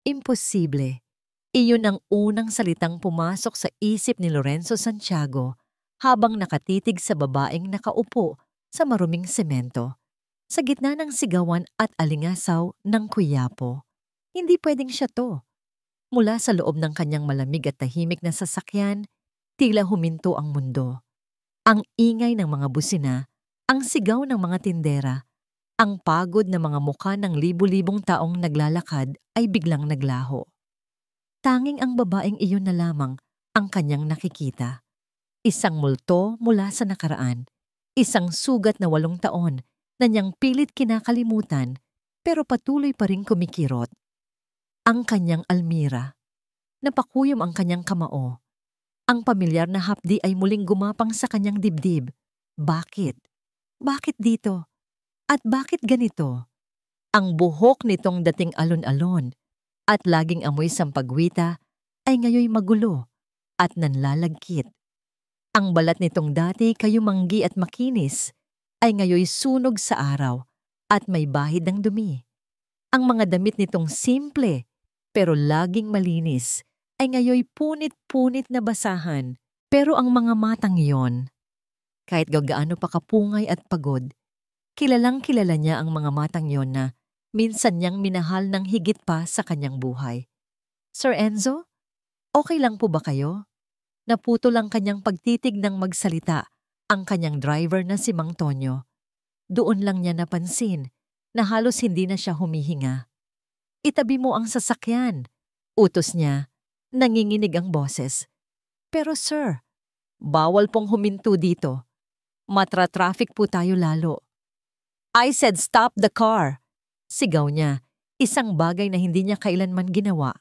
Imposible. Iyon ang unang salitang pumasok sa isip ni Lorenzo Santiago habang nakatitig sa babaeng nakaupo sa maruming semento sa gitna ng sigawan at alingasaw ng Quiapo. Hindi pwedeng siya to. Mula sa loob ng kanyang malamig at tahimik na sasakyan, tila huminto ang mundo. Ang ingay ng mga busina, ang sigaw ng mga tindera, ang pagod na mga mukha ng libu-libong taong naglalakad ay biglang naglaho. Tanging ang babaeng iyon na lamang ang kanyang nakikita. Isang multo mula sa nakaraan, isang sugat na 8 taon na niyang pilit kinakalimutan pero patuloy pa ring kumikirot. Ang kanyang Almira. Napakuyom ang kanyang kamao. Ang pamilyar na hapdi ay muling gumapang sa kanyang dibdib. Bakit? Bakit dito? At bakit ganito? Ang buhok nitong dating alon-alon at laging amoy sampagwita ay ngayoy magulo at nanlalagkit. Ang balat nitong dati kayumanggi at makinis ay ngayoy sunog sa araw at may bahid ng dumi. Ang mga damit nitong simple pero laging malinis ay ngayoy punit-punit na basahan. Pero ang mga matang iyon, kahit gaano pa kapungay at pagod, kilalang kilala niya ang mga matang iyon na minsan niyang minahal ng higit pa sa kanyang buhay. Sir Enzo, okay lang po ba kayo? Naputo lang kanyang pagtitig ng magsalita ang kanyang driver na si Mang Tonyo. Doon lang niya napansin na halos hindi na siya humihinga. Itabi mo ang sasakyan, utos niya. Nanginginig ang boses. Pero sir, bawal pong huminto dito. Matra-traffic po tayo lalo. I said stop the car. Sigaw niya, isang bagay na hindi niya kailanman ginawa.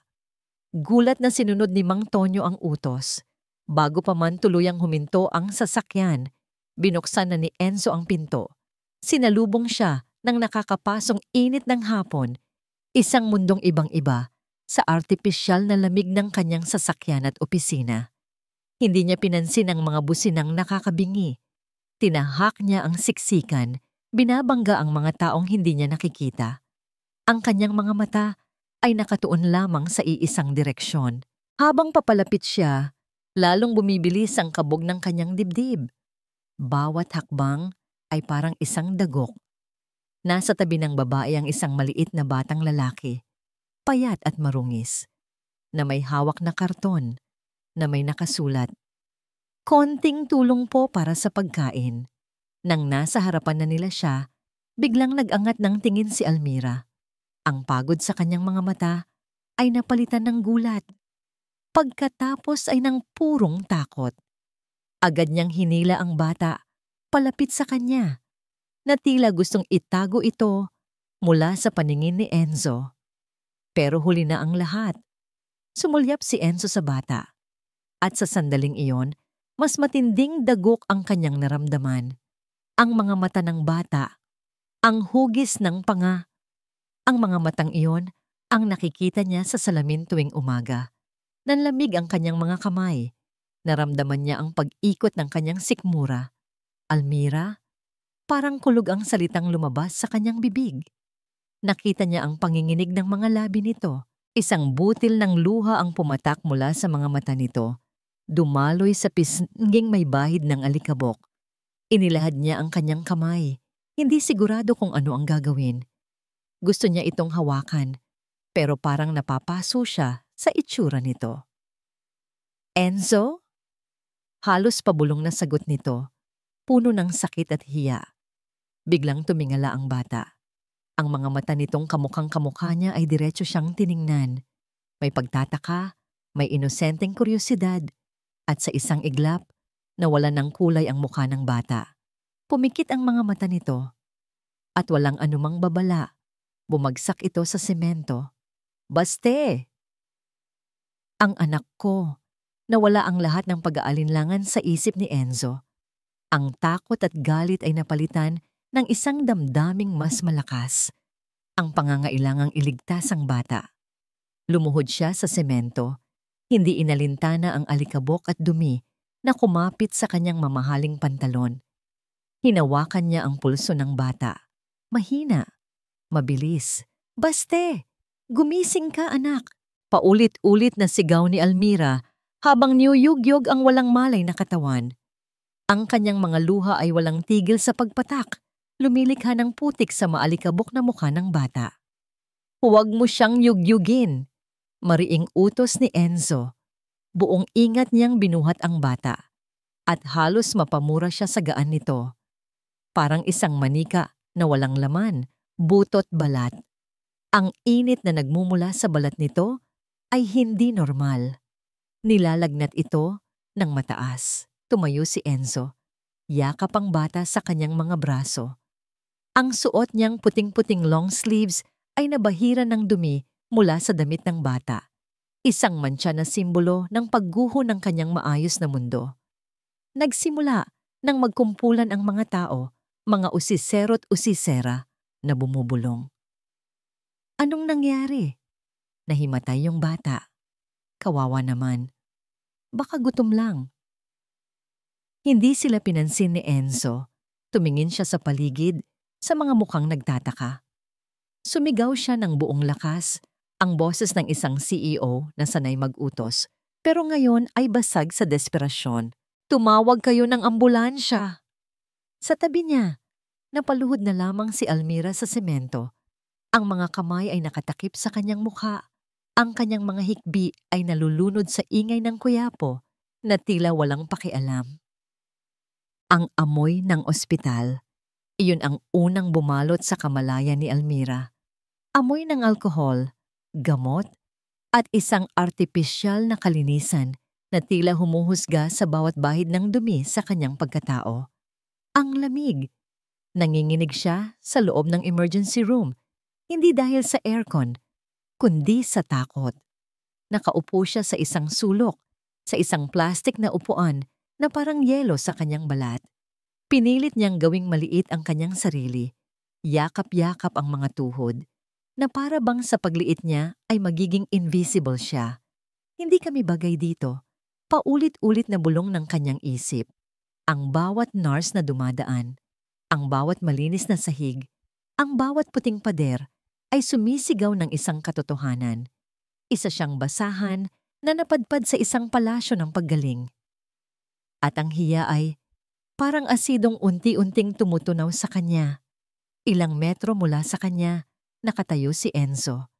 Gulat na sinunod ni Mang Tonyo ang utos. Bago pa man tuluyang huminto ang sasakyan, binuksan na ni Enzo ang pinto. Sinalubong siya ng nakakapasong init ng hapon, isang mundong ibang-iba sa artipisyal na lamig ng kanyang sasakyan at opisina. Hindi niya pinansin ang mga businang nakakabingi. Tinahak niya ang siksikan, binabangga ang mga taong hindi niya nakikita. Ang kanyang mga mata ay nakatuon lamang sa iisang direksyon. Habang papalapit siya, lalong bumibilis ang kabog ng kanyang dibdib. Bawat hakbang ay parang isang dagok. Nasa tabi ng babae ang isang maliit na batang lalaki, payat at marungis, na may hawak na karton, na may nakasulat, "Konting tulong po para sa pagkain." Nang nasa harapan na nila siya, biglang nag-angat ng tingin si Almira. Ang pagod sa kanyang mga mata ay napalitan ng gulat. Pagkatapos ay ng purong takot. Agad niyang hinila ang bata, palapit sa kanya, na tila gustong itago ito mula sa paningin ni Enzo. Pero huli na ang lahat. Sumulyap si Enzo sa bata. At sa sandaling iyon, mas matinding dagok ang kanyang naramdaman. Ang mga mata ng bata, ang hugis ng panga. Ang mga matang iyon ang nakikita niya sa salamin tuwing umaga. Nanlamig ang kanyang mga kamay. Naramdaman niya ang pag-ikot ng kanyang sikmura. Almira, parang kulog ang salitang lumabas sa kanyang bibig. Nakita niya ang panginginig ng mga labi nito. Isang butil ng luha ang pumatak mula sa mga mata nito. Dumaloy sa pisnging may bahid ng alikabok. Inilahad niya ang kanyang kamay. Hindi sigurado kung ano ang gagawin. Gusto niya itong hawakan, pero parang napapaso siya sa itsura nito. Enzo? Halos pabulong na sagot nito, puno ng sakit at hiya. Biglang tumingala ang bata. Ang mga mata nitong kamukhang-kamukha niya ay diretso siyang tiningnan. May pagtataka, may inosenteng kuryosidad, at sa isang iglap, nawala ng kulay ang mukha ng bata. Pumikit ang mga mata nito, at walang anumang babala. Bumagsak ito sa semento. Baste! Ang anak ko. Nawala ang lahat ng pag-aalinlangan sa isip ni Enzo. Ang takot at galit ay napalitan ng isang damdaming mas malakas. Ang pangangailangang iligtas ang bata. Lumuhod siya sa semento. Hindi inalintana ang alikabok at dumi na kumapit sa kanyang mamahaling pantalon. Hinawakan niya ang pulso ng bata. Mahina. Mabilis. Baste! Gumising ka, anak! Paulit-ulit na sigaw ni Almira habang niyuyugyog ang walang malay na katawan. Ang kanyang mga luha ay walang tigil sa pagpatak, lumilikha ng putik sa maalikabok na mukha ng bata. Huwag mo siyang yugyugin, mariing utos ni Enzo. Buong ingat niyang binuhat ang bata at halos mapamura siya sa gaan nito. Parang isang manika na walang laman, butot balat. Ang init na nagmumula sa balat nito ay hindi normal. Nilalagnat ito ng mataas. Tumayo si Enzo. Yakap ang bata sa kanyang mga braso. Ang suot niyang puting-puting long sleeves ay nabahira ng dumi mula sa damit ng bata. Isang mantsa na simbolo ng pagguho ng kanyang maayos na mundo. Nagsimula nang magkumpulan ang mga tao, mga usisero't usisera na bumubulong. Anong nangyari? Nahimatay yung bata. Kawawa naman. Baka gutom lang. Hindi sila pinansin ni Enzo. Tumingin siya sa paligid, sa mga mukhang nagtataka. Sumigaw siya ng buong lakas, ang boses ng isang CEO na sanay mag-utos, pero ngayon ay basag sa desperasyon. Tumawag kayo ng ambulansya. Sa tabi niya, napaluhod na lamang si Almira sa semento. Ang mga kamay ay nakatakip sa kanyang mukha. Ang kanyang mga hikbi ay nalulunod sa ingay ng kuyapo na tila walang pakialam. Ang amoy ng ospital, iyon ang unang bumalot sa kamalayan ni Almira. Amoy ng alkohol, gamot, at isang artipisyal na kalinisan na tila humuhusga sa bawat bahid ng dumi sa kanyang pagkatao. Ang lamig. Nanginginig siya sa loob ng emergency room, hindi dahil sa aircon, kundi sa takot. Nakaupo siya sa isang sulok, sa isang plastik na upuan na parang yelo sa kanyang balat. Pinilit niyang gawing maliit ang kanyang sarili. Yakap-yakap ang mga tuhod, na para bang sa pagliit niya ay magiging invisible siya. Hindi kami bagay dito. Paulit-ulit na bulong ng kanyang isip. Ang bawat nurse na dumadaan, ang bawat malinis na sahig, ang bawat puting pader ay sumisigaw ng isang katotohanan. Isa siyang basahan na napadpad sa isang palasyo ng paggaling. At ang hiya ay parang asidong unti-unting tumutunaw sa kanya. Ilang metro mula sa kanya, nakatayo si Enzo.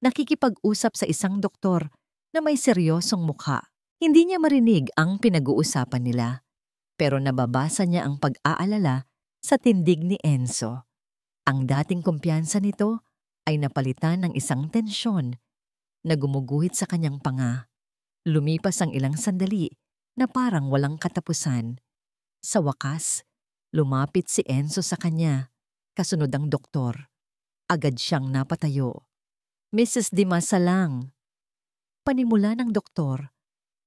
Nakikipag-usap sa isang doktor na may seryosong mukha. Hindi niya marinig ang pinag-uusapan nila, pero nababasa niya ang pag-aalala sa tindig ni Enzo. Ang dating kumpiyansa nito ay napalitan ng isang tensyon na gumuguhit sa kanyang panga. Lumipas ang ilang sandali na parang walang katapusan. Sa wakas, lumapit si Enzo sa kanya, kasunod ang doktor. Agad siyang napatayo. Mrs. Dimasalang. Panimula ng doktor.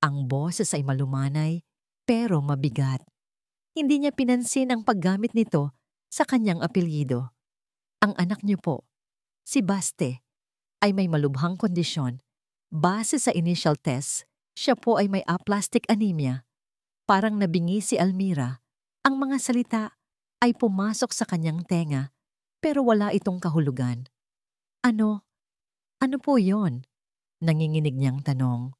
Ang boses ay malumanay pero mabigat. Hindi niya pinansin ang paggamit nito sa kanyang apelyido. Ang anak niyo po, si Baste, ay may malubhang kondisyon. Base sa initial test, siya po ay may aplastic anemia. Parang nabingi si Almira. Ang mga salita ay pumasok sa kanyang tenga pero wala itong kahulugan. Ano? Ano po yon? Nanginginig niyang tanong.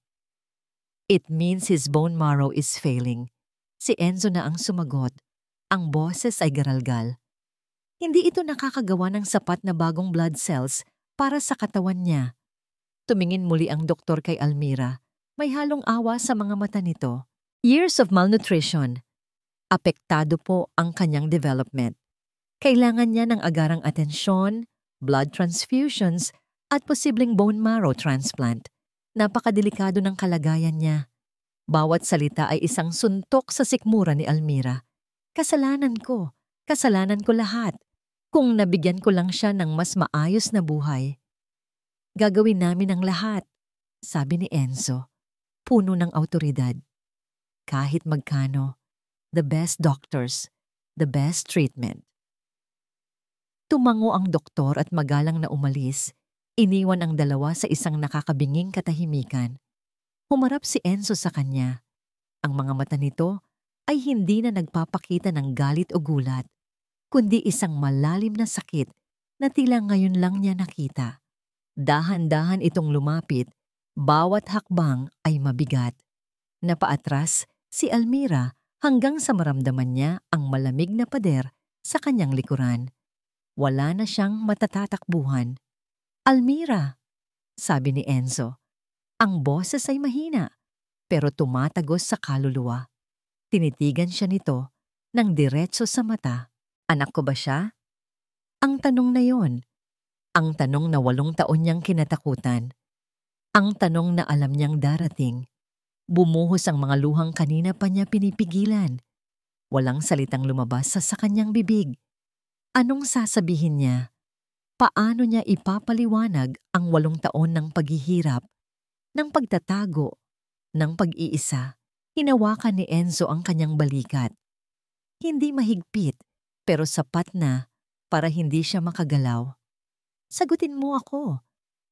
It means his bone marrow is failing. Si Enzo na ang sumagot. Ang boses ay garalgal. Hindi ito nakakagawa ng sapat na bagong blood cells para sa katawan niya. Tumingin muli ang doktor kay Almira. May halong awa sa mga mata nito. Years of malnutrition. Apektado po ang kanyang development. Kailangan niya ng agarang atensyon, blood transfusions, at posibleng bone marrow transplant. Napakadelikado ng kalagayan niya. Bawat salita ay isang suntok sa sikmura ni Almira. Kasalanan ko lahat. Kung nabigyan ko lang siya ng mas maayos na buhay. Gagawin namin ang lahat, sabi ni Enzo, puno ng awtoridad. Kahit magkano, the best doctors, the best treatment. Tumango ang doktor at magalang na umalis. Iniwan ang dalawa sa isang nakakabinging katahimikan. Humarap si Enzo sa kanya. Ang mga mata nito ay hindi na nagpapakita ng galit o gulat, kundi isang malalim na sakit na tila ngayon lang niya nakita. Dahan-dahan itong lumapit, bawat hakbang ay mabigat. Napaatras si Almira hanggang sa maramdaman niya ang malamig na pader sa kanyang likuran. Wala na siyang matatatakbuhan. "Almira," sabi ni Enzo. Ang boses ay mahina, pero tumatagos sa kaluluwa. Tinitigan siya nito ng diretso sa mata. Anak ko ba siya? Ang tanong na yon. Ang tanong na 8 taon niyang kinatakutan. Ang tanong na alam niyang darating. Bumuhos ang mga luhang kanina pa niya pinipigilan. Walang salitang lumabas sa kanyang bibig. Anong sasabihin niya? Paano niya ipapaliwanag ang 8 taon ng paghihirap, ng pagtatago, ng pag-iisa? Hinawakan ni Enzo ang kanyang balikat. Hindi mahigpit, pero sapat na para hindi siya makagalaw. "Sagutin mo ako.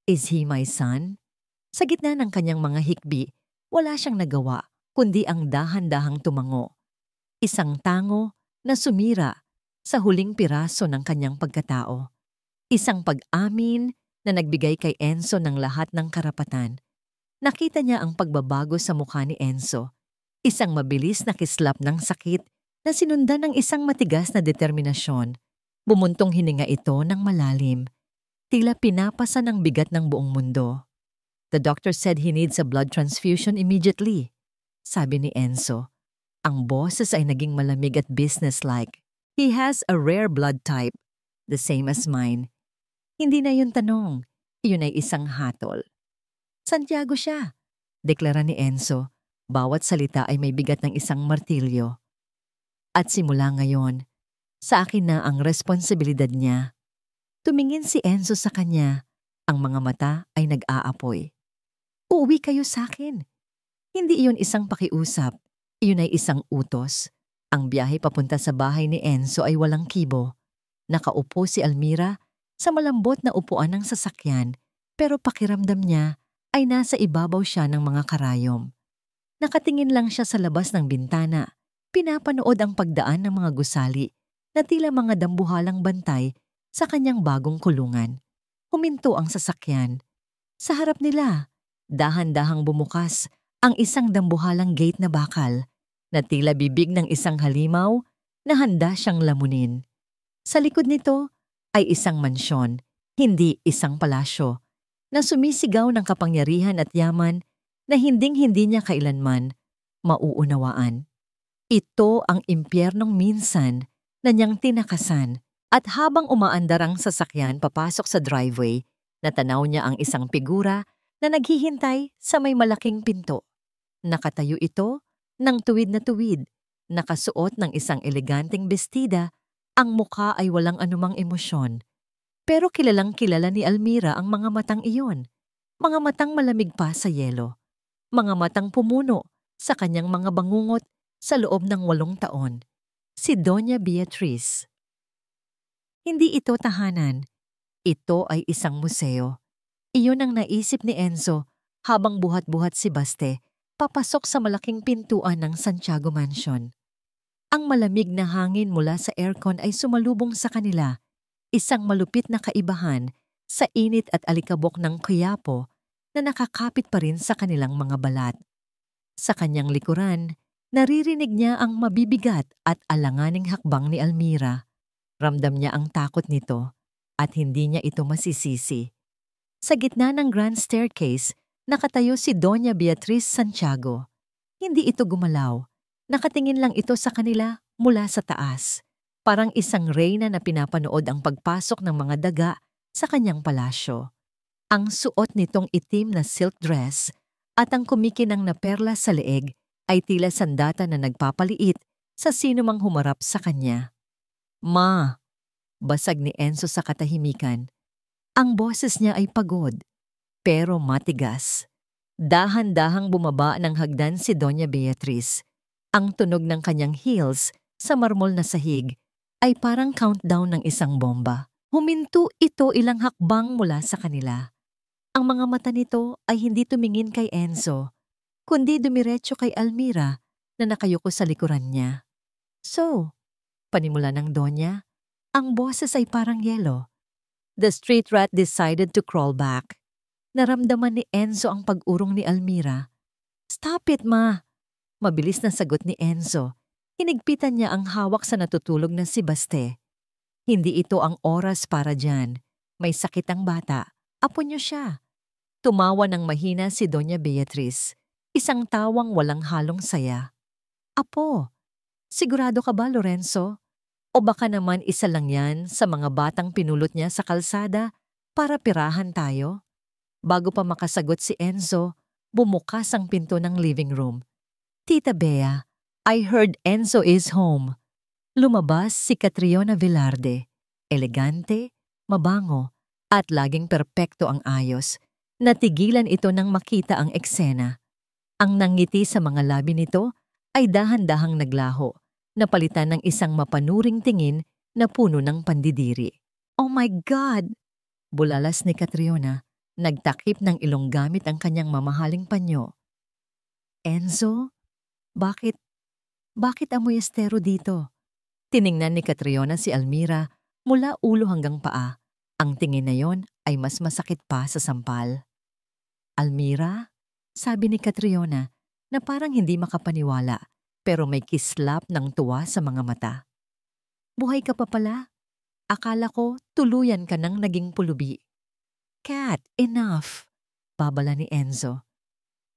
Is he my son?" Sa gitna ng kanyang mga hikbi, wala siyang nagawa kundi ang dahan-dahang tumango. Isang tango na sumira sa huling piraso ng kanyang pagkatao. Isang pag-amin na nagbigay kay Enzo ng lahat ng karapatan. Nakita niya ang pagbabago sa mukha ni Enzo. Isang mabilis na kislap ng sakit na sinundan ng isang matigas na determinasyon. Bumuntong hininga ito ng malalim. Tila pinapasa ng bigat ng buong mundo. "The doctor said he needs a blood transfusion immediately," sabi ni Enzo. Ang boses ay naging malamig at businesslike. "He has a rare blood type, the same as mine." Hindi na yun tanong, iyon ay isang hatol. "Santiago siya," deklara ni Enzo. Bawat salita ay may bigat ng isang martilyo. "At simula ngayon, sa akin na ang responsibilidad niya." Tumingin si Enzo sa kanya. Ang mga mata ay nag-aapoy. "Uuwi kayo sa akin." Hindi iyon isang pakiusap. Iyon ay isang utos. Ang biyahe papunta sa bahay ni Enzo ay walang kibo. Nakaupo si Almira sa malambot na upuan ng sasakyan, pero pakiramdam niya ay nasa ibabaw siya ng mga karayom. Nakatingin lang siya sa labas ng bintana. Pinapanood ang pagdaan ng mga gusali na tila mga dambuhalang bantay sa kanyang bagong kulungan. Huminto ang sasakyan. Sa harap nila, dahan-dahang bumukas ang isang dambuhalang gate na bakal na tila bibig ng isang halimaw na handa siyang lamunin. Sa likod nito ay isang mansyon, hindi isang palasyo, na sumisigaw ng kapangyarihan at yaman na hinding-hindi niya kailanman mauunawaan. Ito ang impyernong minsan na niyang tinakasan. At habang umaandar ang sasakyan papasok sa driveway, natanaw niya ang isang figura na naghihintay sa may malaking pinto. Nakatayo ito ng tuwid na tuwid, nakasuot ng isang eleganteng bestida, ang mukha ay walang anumang emosyon. Pero kilalang kilala ni Almira ang mga matang iyon, mga matang malamig pa sa yelo, mga matang pumuno sa kanyang mga bangungot sa loob ng 8 taon. Si Doña Beatriz. Hindi ito tahanan. Ito ay isang museo. Iyon ang naisip ni Enzo habang buhat-buhat si Baste papasok sa malaking pintuan ng Santiago Mansion. Ang malamig na hangin mula sa aircon ay sumalubong sa kanila, isang malupit na kaibahan sa init at alikabok ng Quiapo na nakakapit pa rin sa kanilang mga balat. Sa kanyang likuran, naririnig niya ang mabibigat at alanganing hakbang ni Almira. Ramdam niya ang takot nito at hindi niya ito masisisi. Sa gitna ng grand staircase, nakatayo si Doña Beatriz Santiago. Hindi ito gumalaw. Nakatingin lang ito sa kanila mula sa taas. Parang isang reyna na pinapanood ang pagpasok ng mga daga sa kanyang palasyo. Ang suot nitong itim na silk dress at ang kumikinang na perlas sa leeg ay tila sandata na nagpapaliit sa sinumang humarap sa kanya. "Ma," basag ni Enzo sa katahimikan. Ang boses niya ay pagod, pero matigas. Dahan-dahang bumaba ng hagdan si Doña Beatriz. Ang tunog ng kanyang heels sa marmol na sahig ay parang countdown ng isang bomba. Huminto ito ilang hakbang mula sa kanila. Ang mga mata nito ay hindi tumingin kay Enzo, kundi dumiretso kay Almira na nakayuko sa likuran niya. "So," panimula ng Donya, ang boses ay parang yelo. The street rat decided to crawl back. Naramdaman ni Enzo ang pag-urong ni Almira. "Stop it, ma!" Mabilis na sagot ni Enzo. Hinigpitan niya ang hawak sa natutulog na si Baste. "Hindi ito ang oras para dyan. May sakit ang bata. Apo niyo siya." Tumawa ng mahina si Doña Beatriz. Isang tawang walang halong saya. "Apo, sigurado ka ba, Lorenzo? O baka naman isa lang yan sa mga batang pinulot niya sa kalsada para pirahan tayo?" Bago pa makasagot si Enzo, bumukas ang pinto ng living room. "Tita Bea, I heard Enzo is home." Lumabas si Catriona Velarde. Elegante, mabango, at laging perpekto ang ayos. Natigilan ito nang makita ang eksena. Ang nangiti sa mga labi nito ay dahan-dahang naglaho, napalitan ng isang mapanuring tingin na puno ng pandidiri. "Oh my God!" Bulalas ni Catriona, nagtakip ng ilong gamit ang kanyang mamahaling panyo. "Enzo, bakit amoy estero dito?" Tiningnan ni Catriona si Almira mula ulo hanggang paa. Ang tingin na yon ay mas masakit pa sa sampal. "Almira?" sabi ni Catriona na parang hindi makapaniwala pero may kislap ng tuwa sa mga mata. "Buhay ka pa pala? Akala ko tuluyan ka nang naging pulubi." "Kat, enough!" babala ni Enzo.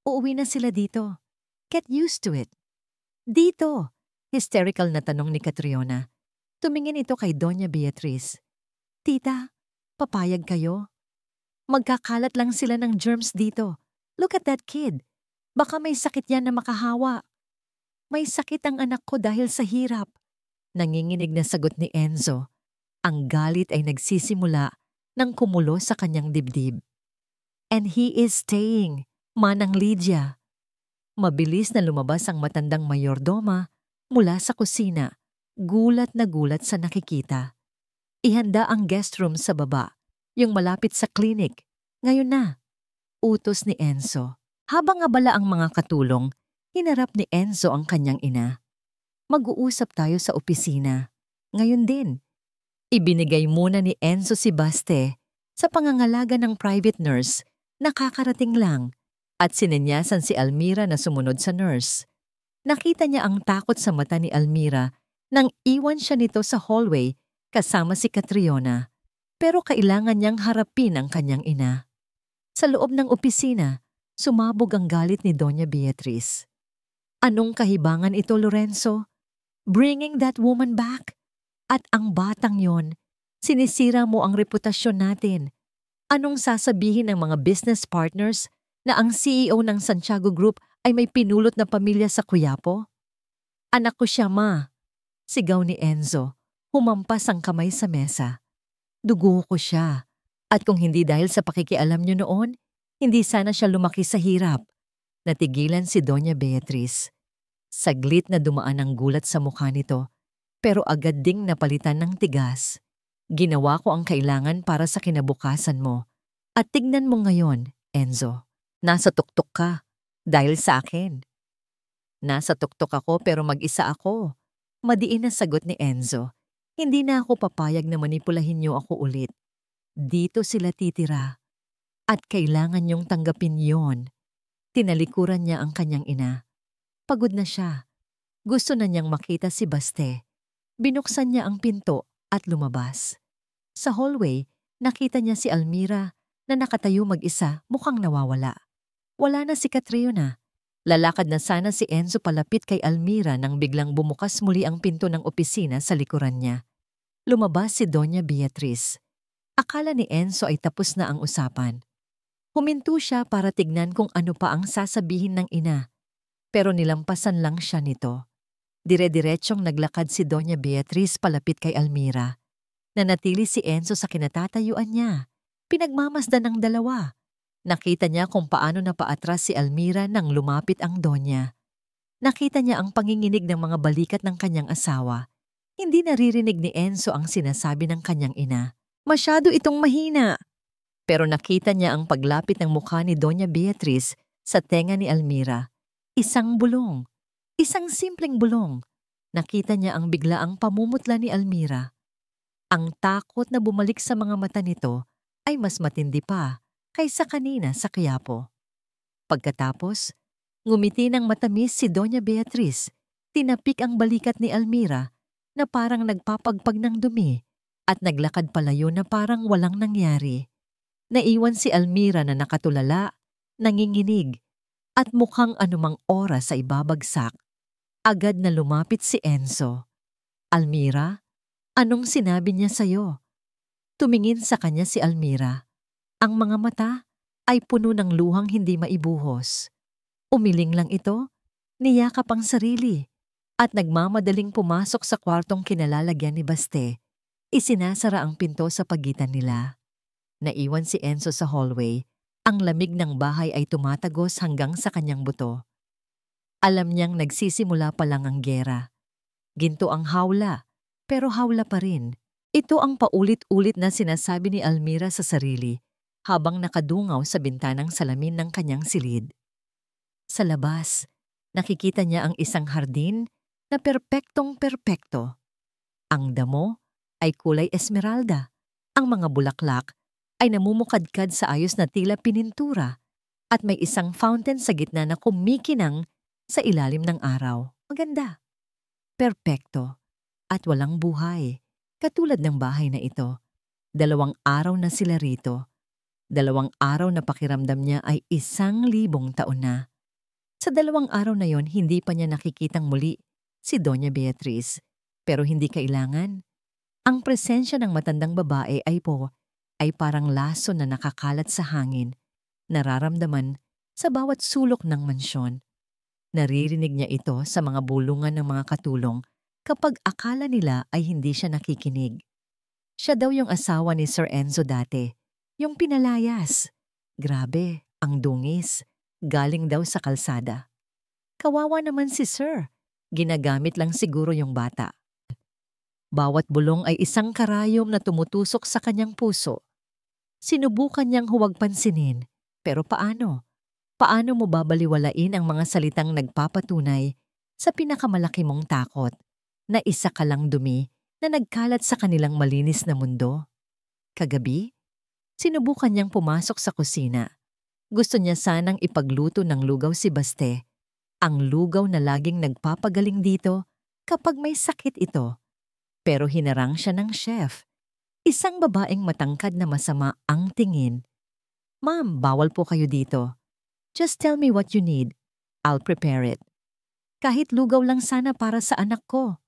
"Uuwi na sila dito. Get used to it." "Dito?" hysterical na tanong ni Catriona. Tumingin ito kay Doña Beatriz. "Tita, papayag kayo? Magkakalat lang sila ng germs dito. Look at that kid. Baka may sakit yan na makahawa." "May sakit ang anak ko dahil sa hirap." Nanginginig na sagot ni Enzo. Ang galit ay nagsisimula nang kumulo sa kanyang dibdib. "And he is staying, Manang Lydia." Mabilis na lumabas ang matandang mayordoma mula sa kusina, gulat na gulat sa nakikita. "Ihanda ang guest room sa baba, yung malapit sa clinic. Ngayon na." Utos ni Enzo. Habang abala ang mga katulong, hinarap ni Enzo ang kanyang ina. "Mag-uusap tayo sa opisina. Ngayon din." Ibinigay muna ni Enzo si Baste sa pangangalaga ng private nurse na kakarating lang at sinenyasan si Almira na sumunod sa nurse. Nakita niya ang takot sa mata ni Almira nang iwan siya nito sa hallway kasama si Catriona. Pero kailangan niyang harapin ang kanyang ina. Sa loob ng opisina, sumabog ang galit ni Doña Beatriz. "Anong kahibangan ito, Lorenzo? Bringing that woman back? At ang batang yon, sinisira mo ang reputasyon natin. Anong sasabihin ng mga business partners na ang CEO ng Santiago Group ay may pinulot na pamilya sa Quiapo?" "Anak ko siya, ma." Sigaw ni Enzo. Humampas ang kamay sa mesa. "Dugo ko siya. At kung hindi dahil sa pakikialam niyo noon, hindi sana siya lumaki sa hirap." Natigilan si Doña Beatriz. Saglit na dumaan ang gulat sa mukha nito, pero agad ding napalitan ng tigas. "Ginawa ko ang kailangan para sa kinabukasan mo. At tignan mo ngayon, Enzo. Nasa tuktok ka. Dahil sa akin." "Nasa tuktok ako pero mag-isa ako." Madiin na sagot ni Enzo. "Hindi na ako papayag na manipulahin niyo ako ulit. Dito sila titira. At kailangan niyong tanggapin yon." Tinalikuran niya ang kanyang ina. Pagod na siya. Gusto na niyang makita si Baste. Binuksan niya ang pinto at lumabas. Sa hallway, nakita niya si Almira na nakatayo mag-isa, mukhang nawawala. Wala na si Catriona. Lalakad na sana si Enzo palapit kay Almira nang biglang bumukas muli ang pinto ng opisina sa likuran niya. Lumabas si Doña Beatriz. Akala ni Enzo ay tapos na ang usapan. Huminto siya para tignan kung ano pa ang sasabihin ng ina. Pero nilampasan lang siya nito. Dire-diretsyong naglakad si Doña Beatriz palapit kay Almira. Nanatili si Enzo sa kinatatayuan niya. Pinagmamasdan ng dalawa. Nakita niya kung paano napaatras si Almira nang lumapit ang Donya. Nakita niya ang panginginig ng mga balikat ng kanyang asawa. Hindi naririnig ni Enzo ang sinasabi ng kanyang ina. "Masyado itong mahina." Pero nakita niya ang paglapit ng mukha ni Doña Beatriz sa tenga ni Almira. Isang bulong. Isang simpleng bulong. Nakita niya ang biglaang pamumutla ni Almira. Ang takot na bumalik sa mga mata nito ay mas matindi pa kaysa kanina sa Quiapo. Pagkatapos, ngumiti ng matamis si Doña Beatriz, tinapik ang balikat ni Almira na parang nagpapagpag ng dumi at naglakad palayo na parang walang nangyari. Naiwan si Almira na nakatulala, nanginginig, at mukhang anumang oras ay babagsak. Agad na lumapit si Enzo. Almira, anong sinabi niya sa'yo? Tumingin sa kanya si Almira. Ang mga mata ay puno ng luhang hindi maibuhos. Umiling lang ito, niyakap ang sarili, at nagmamadaling pumasok sa kwartong kinalalagyan ni Baste. Isinasara ang pinto sa pagitan nila. Naiwan si Enzo sa hallway. Ang lamig ng bahay ay tumatagos hanggang sa kanyang buto. Alam niyang nagsisimula pa lang ang giyera. Ginto ang hawla, pero hawla pa rin. Ito ang paulit-ulit na sinasabi ni Almira sa sarili habang nakadungaw sa bintanang salamin ng kanyang silid. Sa labas, nakikita niya ang isang hardin na perpektong-perpekto. Ang damo ay kulay esmeralda. Ang mga bulaklak ay namumukadkad sa ayos na tila pinintura at may isang fountain sa gitna na kumikinang sa ilalim ng araw. Maganda. Perpekto at walang buhay, katulad ng bahay na ito. 2 araw na sila rito. 2 araw na pakiramdam niya ay 1,000 taon na. Sa 2 araw na yon, hindi pa niya nakikitang muli si Doña Beatriz. Pero hindi kailangan. Ang presensya ng matandang babae ay parang laso na nakakalat sa hangin, nararamdaman sa bawat sulok ng mansyon. Naririnig niya ito sa mga bulungan ng mga katulong kapag akala nila ay hindi siya nakikinig. Siya daw yung asawa ni Sir Enzo dati, yung pinalayas. Grabe, ang dungis. Galing daw sa kalsada. Kawawa naman si Sir. Ginagamit lang siguro yung bata. Bawat bulong ay isang karayom na tumutusok sa kanyang puso. Sinubukan niyang huwag pansinin, pero paano? Paano mo babaliwalain ang mga salitang nagpapatunay sa pinakamalaki mong takot, na isa ka lang dumi na nagkalat sa kanilang malinis na mundo? Kagabi, sinubukan niyang pumasok sa kusina. Gusto niya sanang ipagluto ng lugaw si Baste, ang lugaw na laging nagpapagaling dito kapag may sakit ito. Pero hinarang siya ng chef, isang babaeng matangkad na masama ang tingin. "Ma'am, bawal po kayo dito. Just tell me what you need. I'll prepare it." "Kahit lugaw lang sana para sa anak ko,"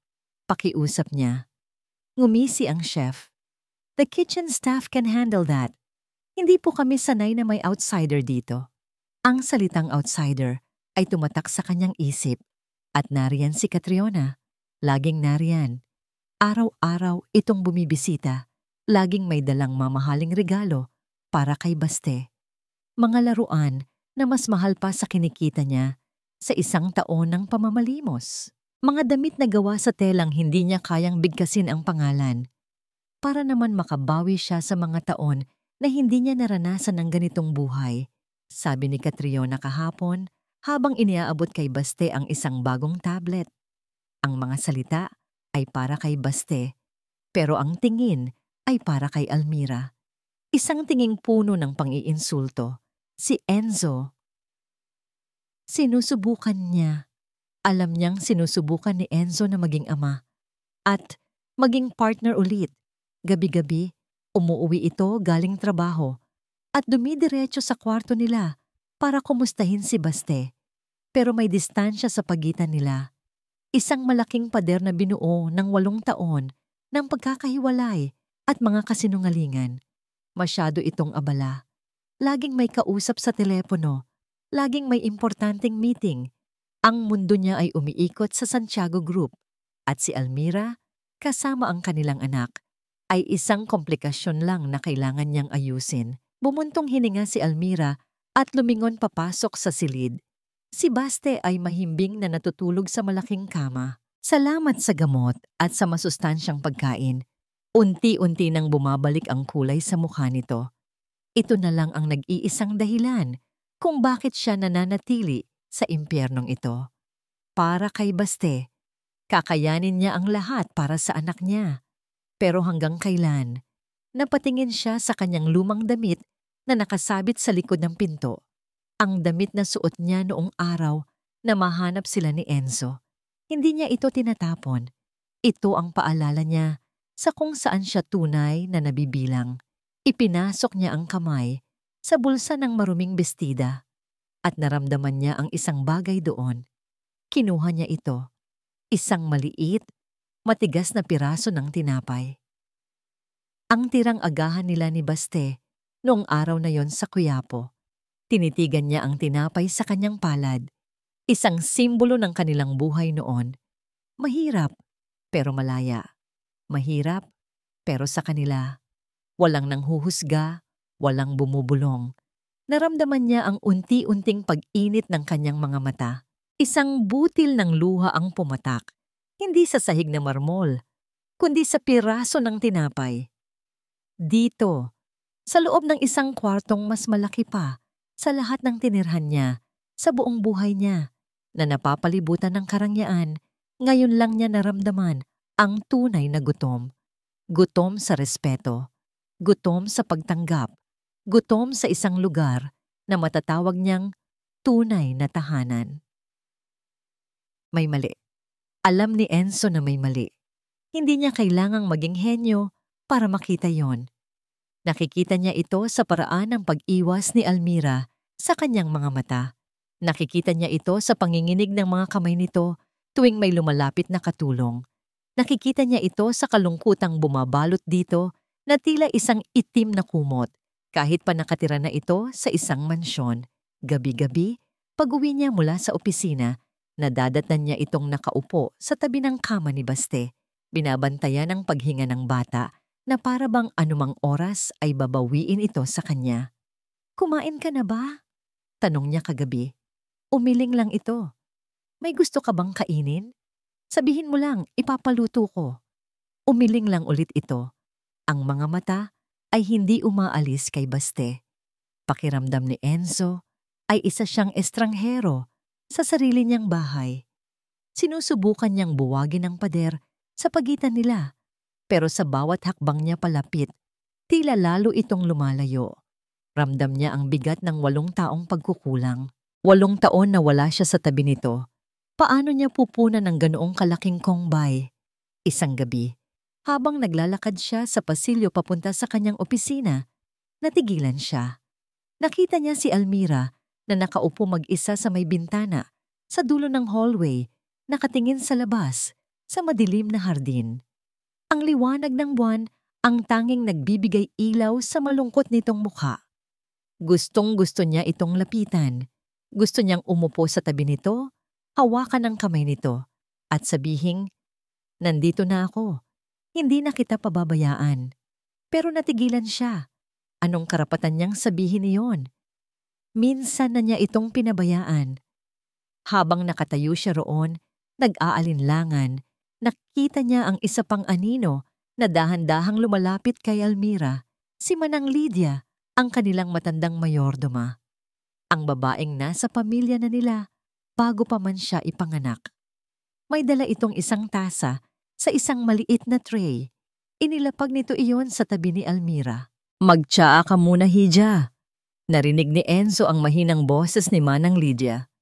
pakiusap niya. Ngumisi ang chef. "The kitchen staff can handle that. Hindi po kami sanay na may outsider dito." Ang salitang outsider ay tumatak sa kanyang isip. At nariyan si Catriona. Laging nariyan. Araw-araw itong bumibisita. Laging may dalang mamahaling regalo para kay Baste. Mga laruan na mas mahal pa sa kinikita niya sa 1 taon ng pamamalimos. Mga damit na gawa sa telang hindi niya kayang bigkasin ang pangalan. Para naman makabawi siya sa mga taon na hindi niya naranasan ng ganitong buhay, sabi ni Catriona kahapon habang iniaabot kay Baste ang isang bagong tablet. Ang mga salita ay para kay Baste, pero ang tingin ay para kay Almira. Isang tinging puno ng pang-iinsulto. Si Enzo. Sinusubukan niya. Alam niyang sinusubukan ni Enzo na maging ama at maging partner ulit. Gabi-gabi, umuuwi ito galing trabaho at dumidiretso sa kwarto nila para kumustahin si Baste. Pero may distansya sa pagitan nila. Isang malaking pader na binuo ng 8 taon ng pagkakahiwalay at mga kasinungalingan. Masyado itong abala. Laging may kausap sa telepono. Laging may importanteng meeting. Ang mundo niya ay umiikot sa Santiago Group at si Almira, kasama ang kanilang anak, ay isang komplikasyon lang na kailangan niyang ayusin. Bumuntong hininga si Almira at lumingon papasok sa silid. Si Baste ay mahimbing na natutulog sa malaking kama. Salamat sa gamot at sa masustansyang pagkain. Unti-unti nang bumabalik ang kulay sa mukha nito. Ito na lang ang nag-iisang dahilan kung bakit siya nananatili sa impyernong ito. Para kay Baste, kakayanin niya ang lahat para sa anak niya. Pero hanggang kailan, napatingin siya sa kanyang lumang damit na nakasabit sa likod ng pinto. Ang damit na suot niya noong araw na mahanap sila ni Enzo. Hindi niya ito tinatapon. Ito ang paalala niya sa kung saan siya tunay na nabibilang. Ipinasok niya ang kamay sa bulsa ng maruming bestida at naramdaman niya ang isang bagay doon. Kinuha niya ito, isang maliit, matigas na piraso ng tinapay. Ang tirang agahan nila ni Baste noong araw na yon sa Quiapo. Tinitigan niya ang tinapay sa kanyang palad, isang simbolo ng kanilang buhay noon. Mahirap, pero malaya. Mahirap, pero sa kanila. Walang nanghuhusga, walang bumubulong. Naramdaman niya ang unti-unting pag-init ng kanyang mga mata. Isang butil ng luha ang pumatak, hindi sa sahig na marmol, kundi sa piraso ng tinapay. Dito, sa loob ng isang kwartong mas malaki pa sa lahat ng tinirhan niya sa buong buhay niya, na napapalibutan ng karangyaan, ngayon lang niya naramdaman ang tunay na gutom. Gutom sa respeto, gutom sa pagtanggap, gutom sa isang lugar na matatawag niyang tunay na tahanan. May mali. Alam ni Enzo na may mali. Hindi niya kailangang maging henyo para makita yon. Nakikita niya ito sa paraan ng pag-iwas ni Almira sa kanyang mga mata. Nakikita niya ito sa panginginig ng mga kamay nito tuwing may lumalapit na katulong. Nakikita niya ito sa kalungkutang bumabalot dito na tila isang itim na kumot kahit pa nakatira na ito sa isang mansyon. Gabi-gabi, pag-uwi niya mula sa opisina, nadadatnan niya itong nakaupo sa tabi ng kama ni Baste. Binabantayan ang paghinga ng bata na para bang anumang oras ay babawiin ito sa kanya. "Kumain ka na ba?" tanong niya kagabi. "Umiling lang ito. May gusto ka bang kainin? Sabihin mo lang, ipapaluto ko." Umiling lang ulit ito. Ang mga mata ay hindi umaalis kay Baste. Pakiramdam ni Enzo ay isa siyang estranghero sa sarili niyang bahay. Sinusubukan niyang buwagin ang pader sa pagitan nila, pero sa bawat hakbang niya palapit, tila lalo itong lumalayo. Ramdam niya ang bigat ng 8 taong pagkukulang. 8 taon na wala siya sa tabi nito. Paano niya pupunan ng ganoong kalaking kongbay? Isang gabi, habang naglalakad siya sa pasilyo papunta sa kanyang opisina, natigilan siya. Nakita niya si Almira na nakaupo mag-isa sa may bintana, sa dulo ng hallway, nakatingin sa labas, sa madilim na hardin. Ang liwanag ng buwan ang tanging nagbibigay ilaw sa malungkot nitong mukha. Gustong-gusto niya itong lapitan. Gusto niyang umupo sa tabi nito, hawakan ang kamay nito, at sabihing, "Nandito na ako. Hindi na kita pababayaan." Pero natigilan siya. Anong karapatan niyang sabihin iyon? Minsan na niya itong pinabayaan. Habang nakatayo siya roon, nag-aalinlangan, nakita niya ang isa pang anino na dahan-dahang lumalapit kay Almira, si Manang Lydia, ang kanilang matandang mayordoma. Ang babaeng nasa pamilya na nila bago pa man siya ipanganak. May dala itong isang tasa sa isang maliit na tray. Inilapag nito iyon sa tabi ni Almira. "Magtsaa ka muna, Hija." Narinig ni Enzo ang mahinang boses ni Manang Lydia.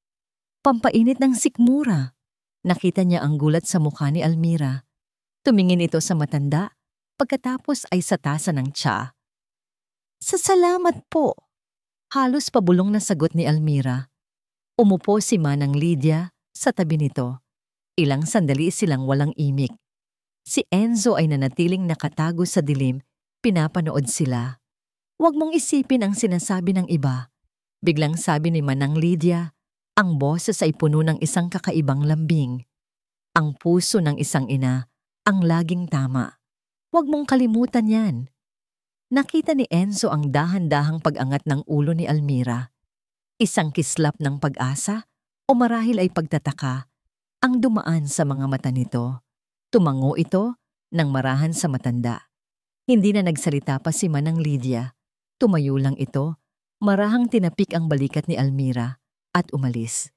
Pampainit ng sikmura. Nakita niya ang gulat sa mukha ni Almira. Tumingin ito sa matanda, pagkatapos ay sa tasa ng tsa. "Salamat po." Halos pabulong na sagot ni Almira. Umupo si Manang Lydia sa tabi nito. Ilang sandali silang walang imik. Si Enzo ay nanatiling nakatago sa dilim, pinapanood sila. "Huwag mong isipin ang sinasabi ng iba," biglang sabi ni Manang Lydia. Ang boses ay puno ng isang kakaibang lambing. Ang puso ng isang ina ang laging tama. "Huwag mong kalimutan yan." Nakita ni Enzo ang dahan-dahang pag-angat ng ulo ni Almira. Isang kislap ng pag-asa o marahil ay pagtataka ang dumaan sa mga mata nito. Tumango ito nang marahan sa matanda. Hindi na nagsalita pa si Manang Lydia. Tumayo lang ito, marahang tinapik ang balikat ni Almira at umalis.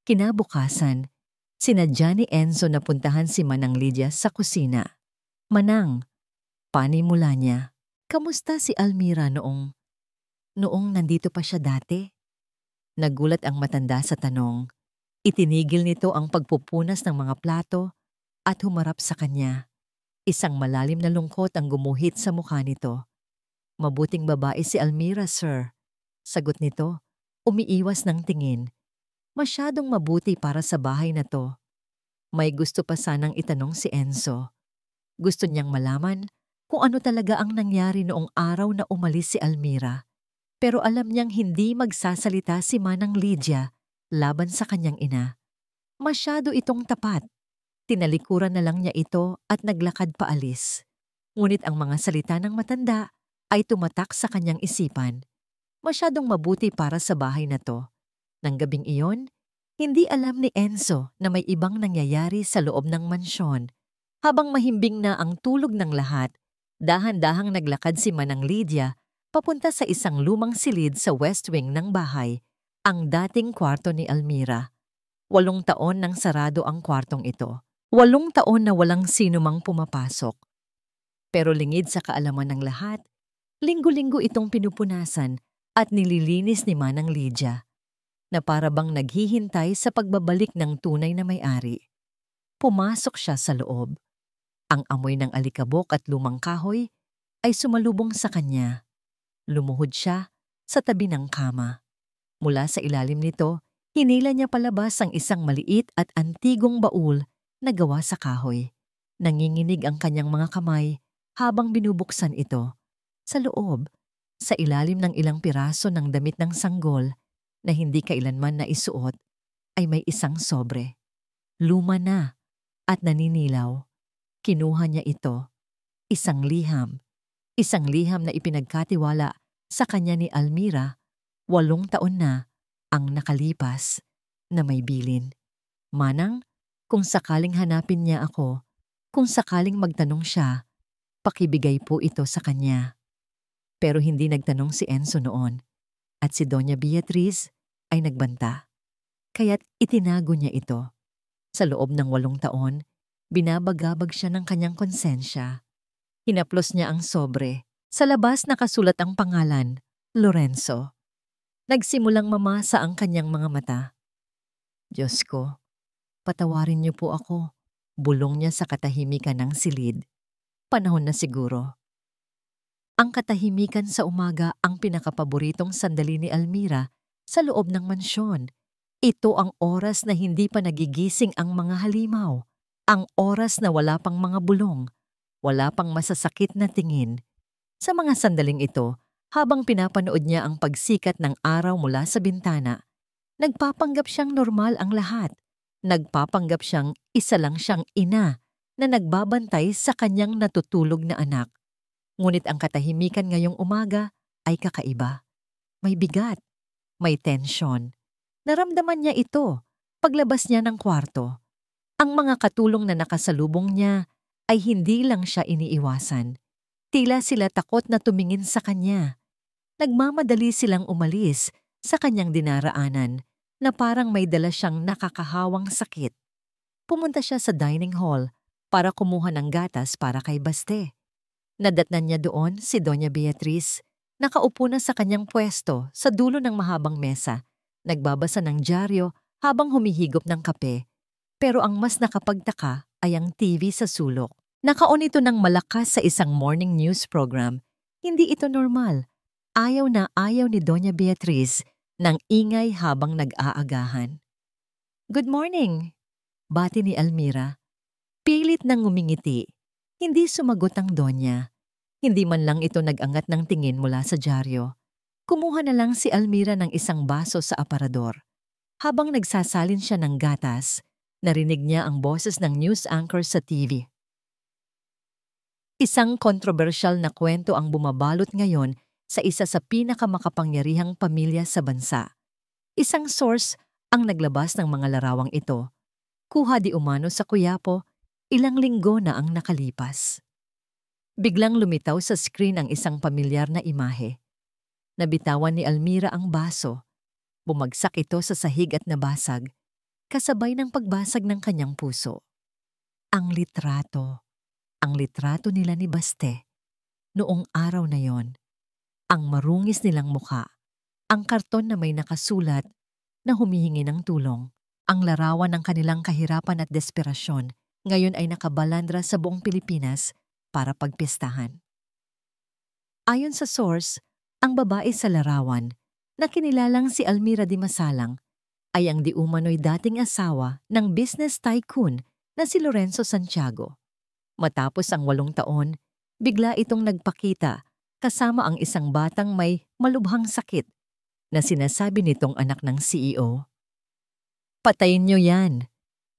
Kinabukasan, sinadya ni Enzo na puntahan si Manang Lydia sa kusina. "Manang, Panimula niya, kamusta si Almira noong nandito pa siya dati? Nagulat ang matanda sa tanong. Itinigil nito ang pagpupunas ng mga plato at humarap sa kanya. Isang malalim na lungkot ang gumuhit sa mukha nito. Mabuting babae si Almira, sir. Sagot nito, umiiwas ng tingin. Masyadong mabuti para sa bahay na to. May gusto pa sanang itanong si Enzo. Gusto niyang malaman kung ano talaga ang nangyari noong araw na umalis si Almira. Pero alam niyang hindi magsasalita si Manang Lydia laban sa kanyang ina. Masyado itong tapat. Tinalikuran na lang niya ito at naglakad paalis. Ngunit ang mga salita ng matanda ay tumatak sa kanyang isipan. Masyadong mabuti para sa bahay na to. Nang gabing iyon, hindi alam ni Enzo na may ibang nangyayari sa loob ng mansyon. Habang mahimbing na ang tulog ng lahat, dahan-dahang naglakad si Manang Lydia papunta sa isang lumang silid sa west wing ng bahay, ang dating kwarto ni Almira. 8 taon nang sarado ang kwartong ito. 8 taon na walang sino mang pumapasok. Pero lingid sa kaalaman ng lahat, linggo-linggo itong pinupunasan at nililinis ni Manang Lydia, na para bang naghihintay sa pagbabalik ng tunay na may-ari. Pumasok siya sa loob. Ang amoy ng alikabok at lumang kahoy ay sumalubong sa kanya. Lumuhod siya sa tabi ng kama. Mula sa ilalim nito, hinila niya palabas ang isang maliit at antigong baul na gawa sa kahoy. Nanginginig ang kanyang mga kamay habang binubuksan ito. Sa loob, sa ilalim ng ilang piraso ng damit ng sanggol na hindi kailanman naisuot, ay may isang sobre. Luma na at naninilaw. Kinuha niya ito. Isang liham na ipinagkatiwala sa kanya ni Almira. 8 taon na ang nakalipas na may bilin. Manang, kung sakaling hanapin niya ako, kung sakaling magtanong siya, pakibigay po ito sa kanya. Pero hindi nagtanong si Enzo noon at si Doña Beatriz ay nagbanta. Kaya't itinago niya ito. Sa loob ng 8 taon, binabagabag siya ng kanyang konsensya. Hinaplos niya ang sobre. Sa labas nakasulat ang pangalan, Lorenzo. Nagsimulang mamasa ang kanyang mga mata. Diyos ko, patawarin niyo po ako. Bulong niya sa katahimikan ng silid. Panahon na siguro. Ang katahimikan sa umaga ang pinakapaboritong sandali ni Almira sa loob ng mansyon. Ito ang oras na hindi pa nagigising ang mga halimaw. Ang oras na wala pang mga bulong. Wala pang masasakit na tingin. Sa mga sandaling ito, habang pinapanood niya ang pagsikat ng araw mula sa bintana, nagpapanggap siyang normal ang lahat. Nagpapanggap siyang isa lang siyang ina na nagbabantay sa kanyang natutulog na anak. Ngunit ang katahimikan ngayong umaga ay kakaiba. May bigat, may tensyon. Naramdaman niya ito paglabas niya ng kwarto. Ang mga katulong na nakasalubong niya ay hindi lang siya iniiwasan. Tila sila takot na tumingin sa kanya. Nagmamadali silang umalis sa kanyang dinaraanan na parang may dala siyang nakakahawang sakit. Pumunta siya sa dining hall para kumuha ng gatas para kay Baste. Nadatnan niya doon si Doña Beatriz, nakaupo na sa kanyang pwesto sa dulo ng mahabang mesa, nagbabasa ng dyaryo habang humihigop ng kape. Pero ang mas nakapagtaka ay ang TV sa sulok. Nakaon ito ng malakas sa isang morning news program. Hindi ito normal. Ayaw na ayaw ni Doña Beatriz ng ingay habang nag-aagahan. Good morning, bati ni Almira. Pilit nang ngumingiti. Hindi sumagot ang Donya. Hindi man lang ito nag-angat ng tingin mula sa dyaryo. Kumuha na lang si Almira ng isang baso sa aparador. Habang nagsasalin siya ng gatas, narinig niya ang boses ng news anchor sa TV. Isang kontrobersyal na kwento ang bumabalot ngayon sa isa sa pinakamakapangyarihang pamilya sa bansa. Isang source ang naglabas ng mga larawang ito. Kuha di umano sa Quiapo, ilang linggo na ang nakalipas. Biglang lumitaw sa screen ang isang pamilyar na imahe. Nabitawan ni Almira ang baso. Bumagsak ito sa sahig at nabasag, kasabay ng pagbasag ng kanyang puso. Ang litrato nila ni Baste. Noong araw na yon, ang marungis nilang muka, ang karton na may nakasulat na humihingi ng tulong, ang larawan ng kanilang kahirapan at desperasyon, ngayon ay nakabalandra sa buong Pilipinas para pagpistahan. Ayon sa source, ang babae sa larawan na kinilalang si Almira Di Masalang ay ang di umano'y dating asawa ng business tycoon na si Lorenzo Santiago. Matapos ang 8 taon, bigla itong nagpakita kasama ang isang batang may malubhang sakit na sinasabi nitong anak ng CEO. "Patayin niyo yan,"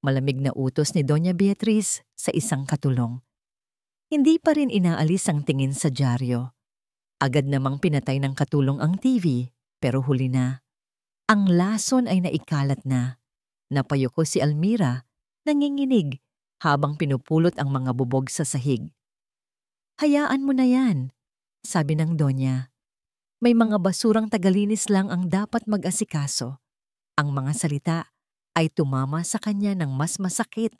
malamig na utos ni Doña Beatriz sa isang katulong. Hindi pa rin inaalis ang tingin sa dyaryo. Agad namang pinatay ng katulong ang TV, pero huli na. Ang lason ay naikalat na. Napayuko si Almira, nanginginig, habang pinupulot ang mga bubog sa sahig. "Hayaan mo na yan," sabi ng Donya. "May mga basurang tagalinis lang ang dapat mag-asikaso." Ang mga salita ay tumama sa kanya ng mas masakit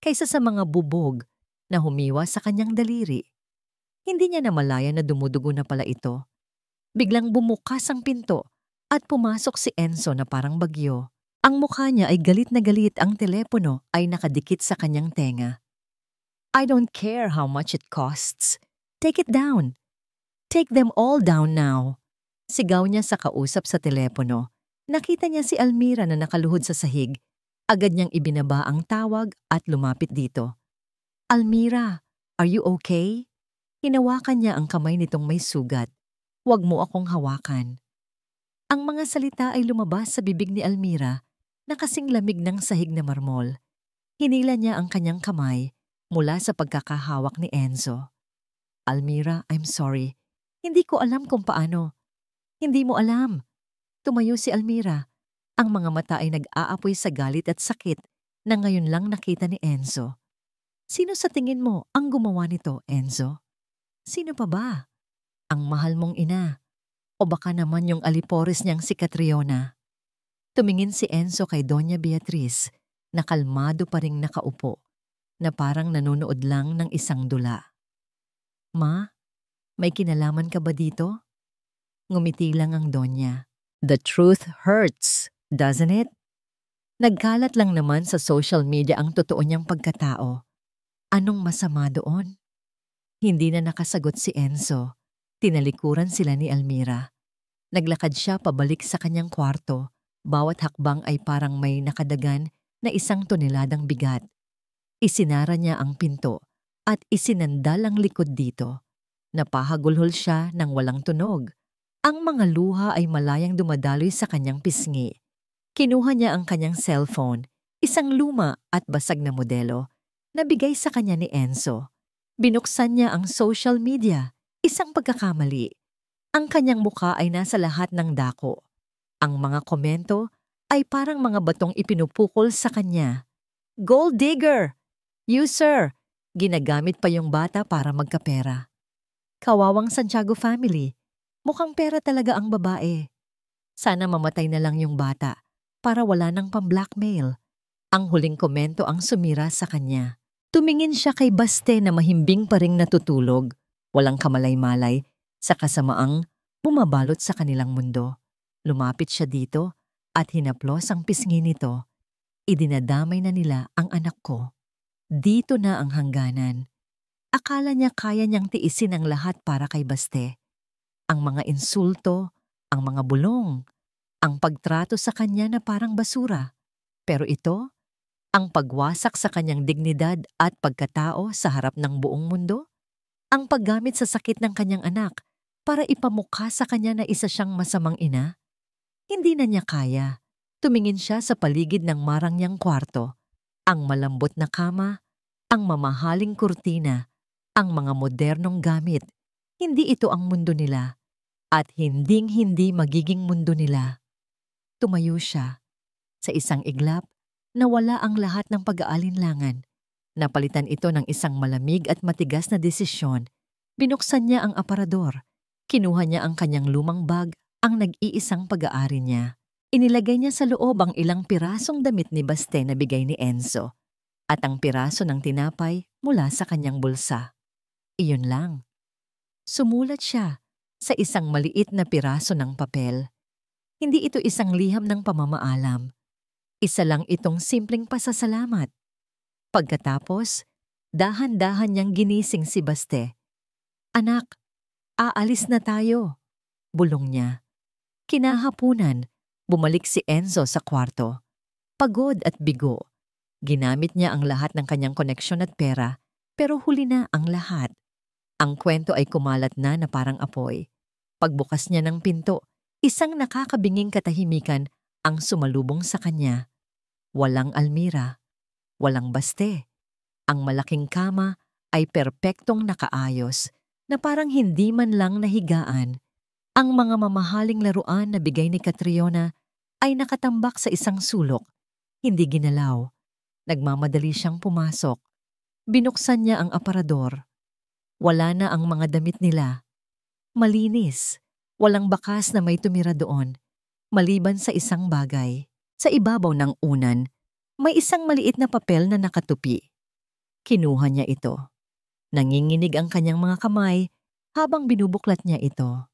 kaysa sa mga bubog na humiwa sa kanyang daliri. Hindi niya namalayan na dumudugo na pala ito. Biglang bumukas ang pinto at pumasok si Enzo na parang bagyo. Ang mukha niya ay galit na galit, ang telepono ay nakadikit sa kanyang tenga. "I don't care how much it costs. Take it down. Take them all down now." Sigaw niya sa kausap sa telepono. Nakita niya si Almira na nakaluhod sa sahig. Agad niyang ibinaba ang tawag at lumapit dito. "Almira, are you okay?" Hinawakan niya ang kamay nitong may sugat. "Huwag mo akong hawakan." Ang mga salita ay lumabas sa bibig ni Almira na kasing lamig ng sahig na marmol. Hinila niya ang kanyang kamay mula sa pagkakahawak ni Enzo. "Almira, I'm sorry. Hindi ko alam kung paano." "Hindi mo alam." Tumayo si Almira. Ang mga mata ay nag-aapoy sa galit at sakit na ngayon lang nakita ni Enzo. "Sino sa tingin mo ang gumawa nito, Enzo? Sino pa ba? Ang mahal mong ina? O baka naman yung alipores niyang si Catriona?" Tumingin si Enzo kay Doña Beatriz na kalmado pa ring nakaupo, na parang nanonood lang ng isang dula. "Ma, may kinalaman ka ba dito?" Ngumiti lang ang Donya. "The truth hurts, doesn't it?" Nagkalat lang naman sa social media ang totoo niyang pagkatao. Anong masama doon? Hindi na nakasagot si Enzo. Tinalikuran sila ni Almira. Naglakad siya pabalik sa kanyang kwarto. Bawat hakbang ay parang may nakadagan na 1 toneladang bigat. Isinara niya ang pinto at isinandal ang likod dito. Napahagulhol siya ng walang tunog. Ang mga luha ay malayang dumadaloy sa kanyang pisngi. Kinuha niya ang kanyang cellphone, isang luma at basag na modelo, na bigay sa kanya ni Enzo. Binuksan niya ang social media, isang pagkakamali. Ang kanyang mukha ay nasa lahat ng dako. Ang mga komento ay parang mga batong ipinupukol sa kanya. "Gold digger! User!" Ginagamit pa yung bata para magkapera. Kawawang Santiago family. Mukhang pera talaga ang babae. Sana mamatay na lang yung bata para wala nang pang-blackmail. Ang huling komento ang sumira sa kanya. Tumingin siya kay Baste na mahimbing pa ring natutulog, walang kamalay-malay, sa kasamaang bumabalot sa kanilang mundo. Lumapit siya dito at hinaplos ang pisngi nito. "Idinadamay na nila ang anak ko. Dito na ang hangganan." Akala niya kaya niyang tiisin ang lahat para kay Baste. Ang mga insulto, ang mga bulong, ang pagtrato sa kanya na parang basura. Pero ito, ang pagwasak sa kanyang dignidad at pagkatao sa harap ng buong mundo, ang paggamit sa sakit ng kanyang anak para ipamukha sa kanya na isa siyang masamang ina. Hindi na niya kaya. Tumingin siya sa paligid ng marang niyang kwarto. Ang malambot na kama, ang mamahaling kurtina, ang mga modernong gamit. Hindi ito ang mundo nila. At hinding-hindi magiging mundo nila. Tumayo siya. Sa isang iglap, nawala ang lahat ng pag-aalinlangan. Napalitan ito ng isang malamig at matigas na desisyon. Binuksan niya ang aparador. Kinuha niya ang kanyang lumang bag, ang nag-iisang pag-aari niya. Inilagay niya sa loob ang ilang pirasong damit ni Baste na bigay ni Enzo at ang piraso ng tinapay mula sa kanyang bulsa. Iyon lang. Sumulat siya sa isang maliit na piraso ng papel. Hindi ito isang liham ng pamamaalam. Isa lang itong simpleng pasasalamat. Pagkatapos, dahan-dahan niyang ginising si Baste. "Anak, aalis na tayo," bulong niya. Kinahapunan, bumalik si Enzo sa kwarto. Pagod at bigo. Ginamit niya ang lahat ng kanyang koneksyon at pera, pero huli na ang lahat. Ang kwento ay kumalat na parang apoy. Pagbukas niya ng pinto, isang nakakabinging katahimikan ang sumalubong sa kanya. Walang almira, walang baste. Ang malaking kama ay perpektong nakaayos na parang hindi man lang nahigaan. Ang mga mamahaling laruan na bigay ni Catriona ay nakatambak sa isang sulok. Hindi ginalaw. Nagmamadali siyang pumasok. Binuksan niya ang aparador. Wala na ang mga damit nila. Malinis. Walang bakas na may tumira doon. Maliban sa isang bagay. Sa ibabaw ng unan, may isang maliit na papel na nakatupi. Kinuha niya ito. Nanginginig ang kanyang mga kamay habang binubuklat niya ito.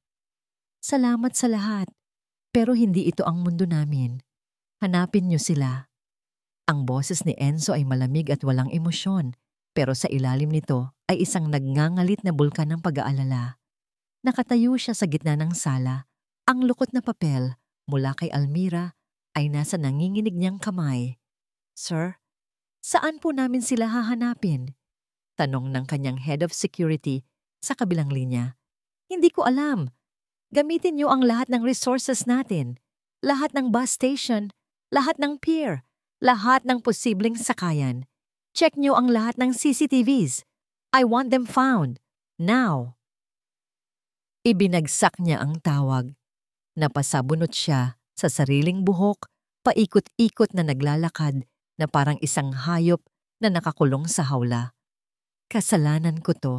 "Salamat sa lahat, pero hindi ito ang mundo namin. Hanapin niyo sila." Ang boses ni Enzo ay malamig at walang emosyon, pero sa ilalim nito ay isang nagngangalit na bulkan ng pag-aalala. Nakatayo siya sa gitna ng sala. Ang lukot na papel mula kay Almira ay nasa nanginginig niyang kamay. "Sir, saan po namin sila hahanapin?" Tanong ng kanyang head of security sa kabilang linya. "Hindi ko alam. Gamitin niyo ang lahat ng resources natin. Lahat ng bus station, lahat ng pier, lahat ng posibleng sakayan. Check niyo ang lahat ng CCTVs. I want them found. Now." Ibinagsak niya ang tawag. Napasabunot siya sa sariling buhok, paikot-ikot na naglalakad na parang isang hayop na nakakulong sa hawla. "Kasalanan ko to.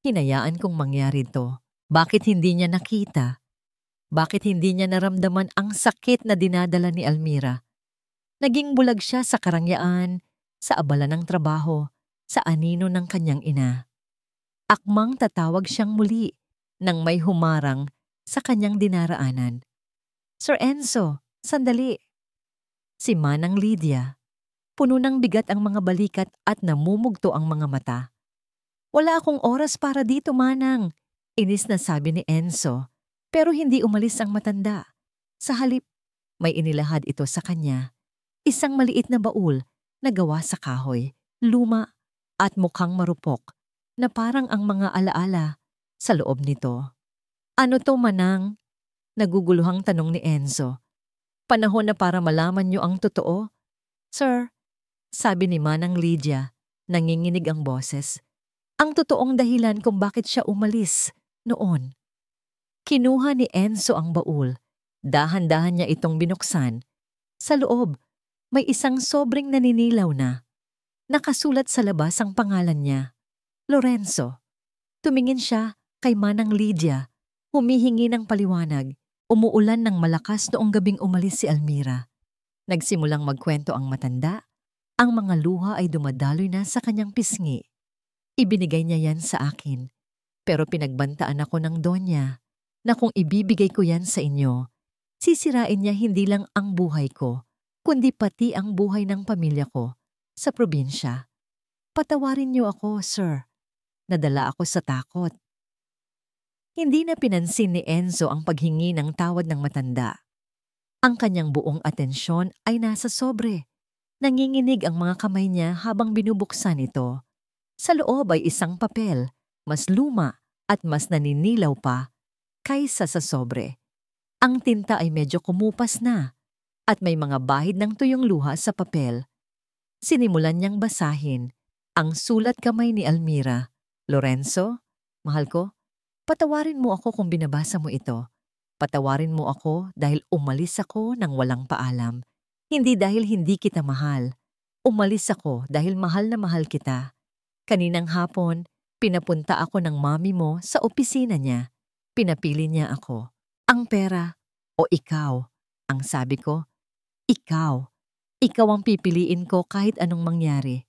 Hinayaan kong mangyari to. Bakit hindi niya nakita? Bakit hindi niya naramdaman ang sakit na dinadala ni Almira? Naging bulag siya sa karangyaan, sa abala ng trabaho, sa anino ng kanyang ina. Akmang tatawag siyang muli nang may humarang sa kanyang dinaraanan. "Sir Enzo, sandali." Si Manang Lydia. Puno ng bigat ang mga balikat at namumugto ang mga mata. "Wala akong oras para dito, Manang," inis na sabi ni Enzo, pero hindi umalis ang matanda. Sa halip, may inilahad ito sa kanya. Isang maliit na baul na gawa sa kahoy, luma at mukhang marupok, na parang ang mga alaala sa loob nito. "Ano to, Manang?" Naguguluhang tanong ni Enzo. "Panahon na para malaman niyo ang totoo." "Sir," sabi ni Manang Lydia, nanginginig ang boses. "Ang totoong dahilan kung bakit siya umalis noon." Kinuha ni Enzo ang baul. Dahan-dahan niya itong binuksan. Sa loob, may isang sobrang naninilaw na. Nakasulat sa labas ang pangalan niya, Lorenzo. Tumingin siya kay Manang Lydia, humihingi ng paliwanag. Umuulan ng malakas noong gabing umalis si Almira. Nagsimulang magkwento ang matanda. Ang mga luha ay dumadaloy na sa kanyang pisngi. Ibinigay niya yan sa akin, pero pinagbantaan ako ng donya na kung ibibigay ko yan sa inyo, sisirain niya hindi lang ang buhay ko, kundi pati ang buhay ng pamilya ko sa probinsya. Patawarin niyo ako, sir. Nadala ako sa takot. Hindi na pinansin ni Enzo ang paghingi ng tawad ng matanda. Ang kanyang buong atensyon ay nasa sobre. Nanginginig ang mga kamay niya habang binubuksan ito. Sa loob ay isang papel, mas luma at mas naninilaw pa kaysa sa sobre. Ang tinta ay medyo kumupas na at may mga bahid ng tuyong luha sa papel. Sinimulan niyang basahin ang sulat kamay ni Almira. "Lorenzo, mahal ko, patawarin mo ako kung binabasa mo ito. Patawarin mo ako dahil umalis ako nang walang paalam. Hindi dahil hindi kita mahal. Umalis ako dahil mahal na mahal kita. Kaninang hapon, pinapunta ako ng mami mo sa opisina niya. Pinapili niya ako. Ang pera o ikaw?" Ang sabi ko, "Ikaw. Ikaw ang pipiliin ko kahit anong mangyari."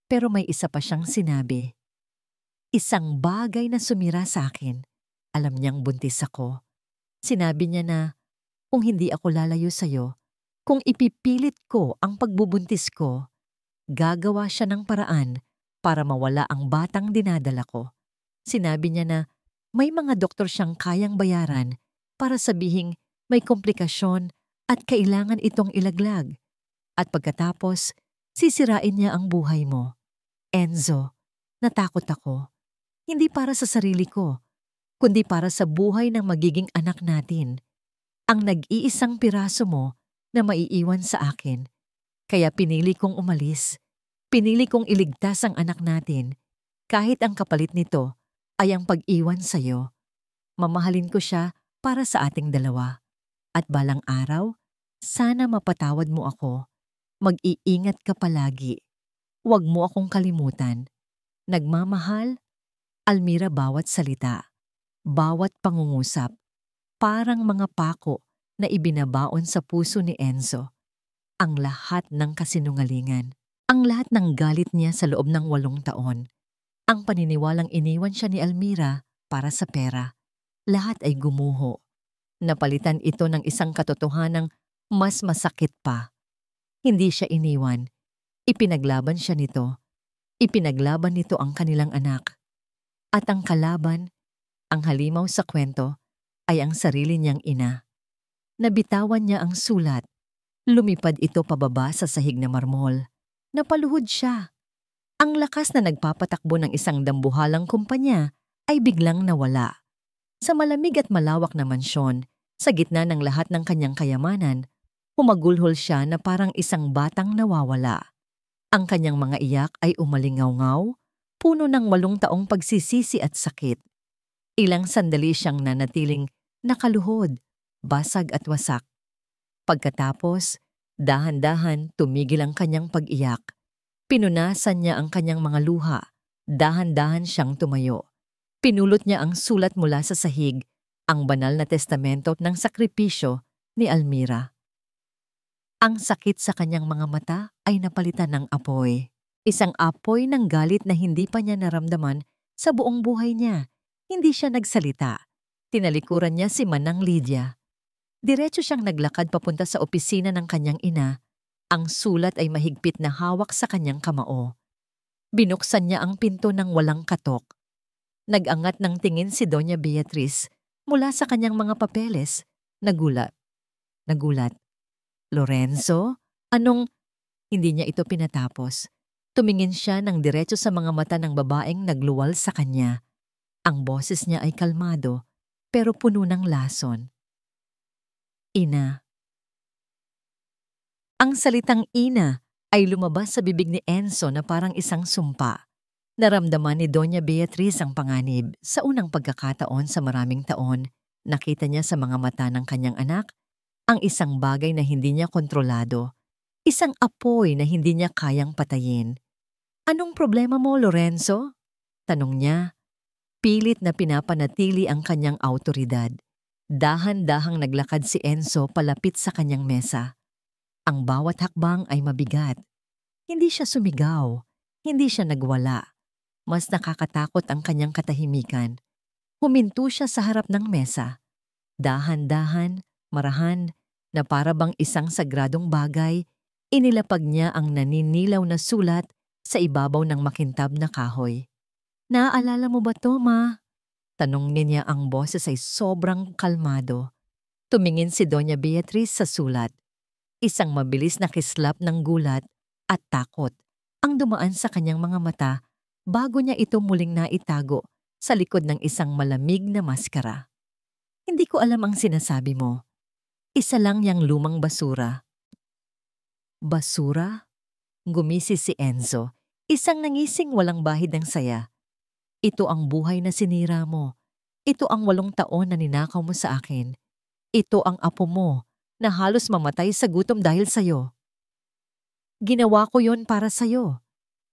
Pero may isa pa siyang sinabi. Isang bagay na sumira sa akin. Alam niyang buntis ako. Sinabi niya na kung hindi ako lalayo sa'yo, kung ipipilit ko ang pagbubuntis ko, gagawa siya ng paraan para mawala ang batang dinadala ko. Sinabi niya na may mga doktor siyang kayang bayaran para sabihing may komplikasyon at kailangan itong ilaglag. At pagkatapos, sisirain niya ang buhay mo. Enzo, natakot ako. Hindi para sa sarili ko, kundi para sa buhay ng magiging anak natin. Ang nag-iisang piraso mo na maiiwan sa akin. Kaya pinili kong umalis. Pinili kong iligtas ang anak natin. Kahit ang kapalit nito ay ang pag-iwan sa'yo. Mamahalin ko siya para sa ating dalawa. At balang araw, sana mapatawad mo ako. Mag-iingat ka palagi. Huwag mo akong kalimutan. Nagmamahal, Almira. Bawat salita, bawat pangungusap, parang mga pako na ibinabaon sa puso ni Enzo. Ang lahat ng kasinungalingan, ang lahat ng galit niya sa loob ng 8 taon, ang paniniwalang iniwan siya ni Almira para sa pera, lahat ay gumuho. Napalitan ito ng isang katotohanang mas masakit pa. Hindi siya iniwan. Ipinaglaban siya nito. Ipinaglaban nito ang kanilang anak. At ang kalaban, ang halimaw sa kwento, ay ang sarili niyang ina. Nabitawan niya ang sulat. Lumipad ito pababa sa sahig na marmol. Napaluhod siya. Ang lakas na nagpapatakbo ng isang dambuhalang kumpanya ay biglang nawala. Sa malamig at malawak na mansyon, sa gitna ng lahat ng kanyang kayamanan, humagulhol siya na parang isang batang nawawala. Ang kanyang mga iyak ay umalingaw-ngaw, puno ng 8 taong pagsisisi at sakit. Ilang sandali siyang nanatiling nakaluhod, basag at wasak. Pagkatapos, dahan-dahan tumigil ang kanyang pag-iyak. Pinunasan niya ang kanyang mga luha. Dahan-dahan siyang tumayo. Pinulot niya ang sulat mula sa sahig, ang banal na testamento ng sakripisyo ni Almira. Ang sakit sa kanyang mga mata ay napalitan ng apoy. Isang apoy ng galit na hindi pa niya naramdaman sa buong buhay niya. Hindi siya nagsalita. Tinalikuran niya si Manang Lydia. Diretso siyang naglakad papunta sa opisina ng kanyang ina. Ang sulat ay mahigpit na hawak sa kanyang kamao. Binuksan niya ang pinto ng walang katok. Nag-angat ng tingin si Doña Beatriz mula sa kanyang mga papeles. Nagulat. Lorenzo? Anong? Hindi niya ito pinatapos. Tumingin siya ng diretso sa mga mata ng babaeng nagluwal sa kanya. Ang boses niya ay kalmado, pero puno ng lason. Ina. Ang salitang ina ay lumabas sa bibig ni Enzo na parang isang sumpa. Naramdaman ni Doña Beatriz ang panganib. Sa unang pagkakataon sa maraming taon, nakita niya sa mga mata ng kanyang anak ang isang bagay na hindi niya kontrolado. Isang apoy na hindi niya kayang patayin. Anong problema mo, Lorenzo? Tanong niya. Pilit na pinapanatili ang kanyang awtoridad. Dahan-dahang naglakad si Enzo palapit sa kanyang mesa. Ang bawat hakbang ay mabigat. Hindi siya sumigaw. Hindi siya nagwala. Mas nakakatakot ang kanyang katahimikan. Huminto siya sa harap ng mesa. Dahan-dahan, marahan, na para bang isang sagradong bagay, inilapag niya ang naninilaw na sulat sa ibabaw ng makintab na kahoy. Naaalala mo ba to, Ma? Tanong niya. Ang boses ay sobrang kalmado. Tumingin si Doña Beatriz sa sulat. Isang mabilis na kislap ng gulat at takot ang dumaan sa kanyang mga mata bago niya ito muling naitago sa likod ng isang malamig na maskara. Hindi ko alam ang sinasabi mo. Isa lang yang lumang basura. Basura? Gumisi si Enzo, isang nangising walang bahid ng saya. Ito ang buhay na sinira mo. Ito ang 8 taon na ninakaw mo sa akin. Ito ang apo mo na halos mamatay sa gutom dahil sa'yo. Ginawa ko yon para sa'yo.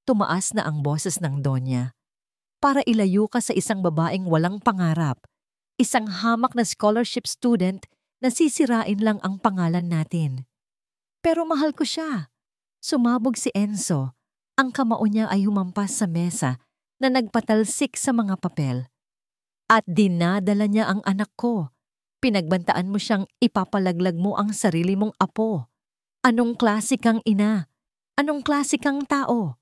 Tumaas na ang boses ng Donya. Para ilayo ka sa isang babaeng walang pangarap. Isang hamak na scholarship student na sisirain lang ang pangalan natin. Pero mahal ko siya. Sumabog si Enzo. Ang kamao niya ay humampas sa mesa na nagpatalsik sa mga papel. At dinadala niya ang anak ko. Pinagbantaan mo siyang ipapalaglag mo ang sarili mong apo. Anong klase kang ina? Anong klase kang tao?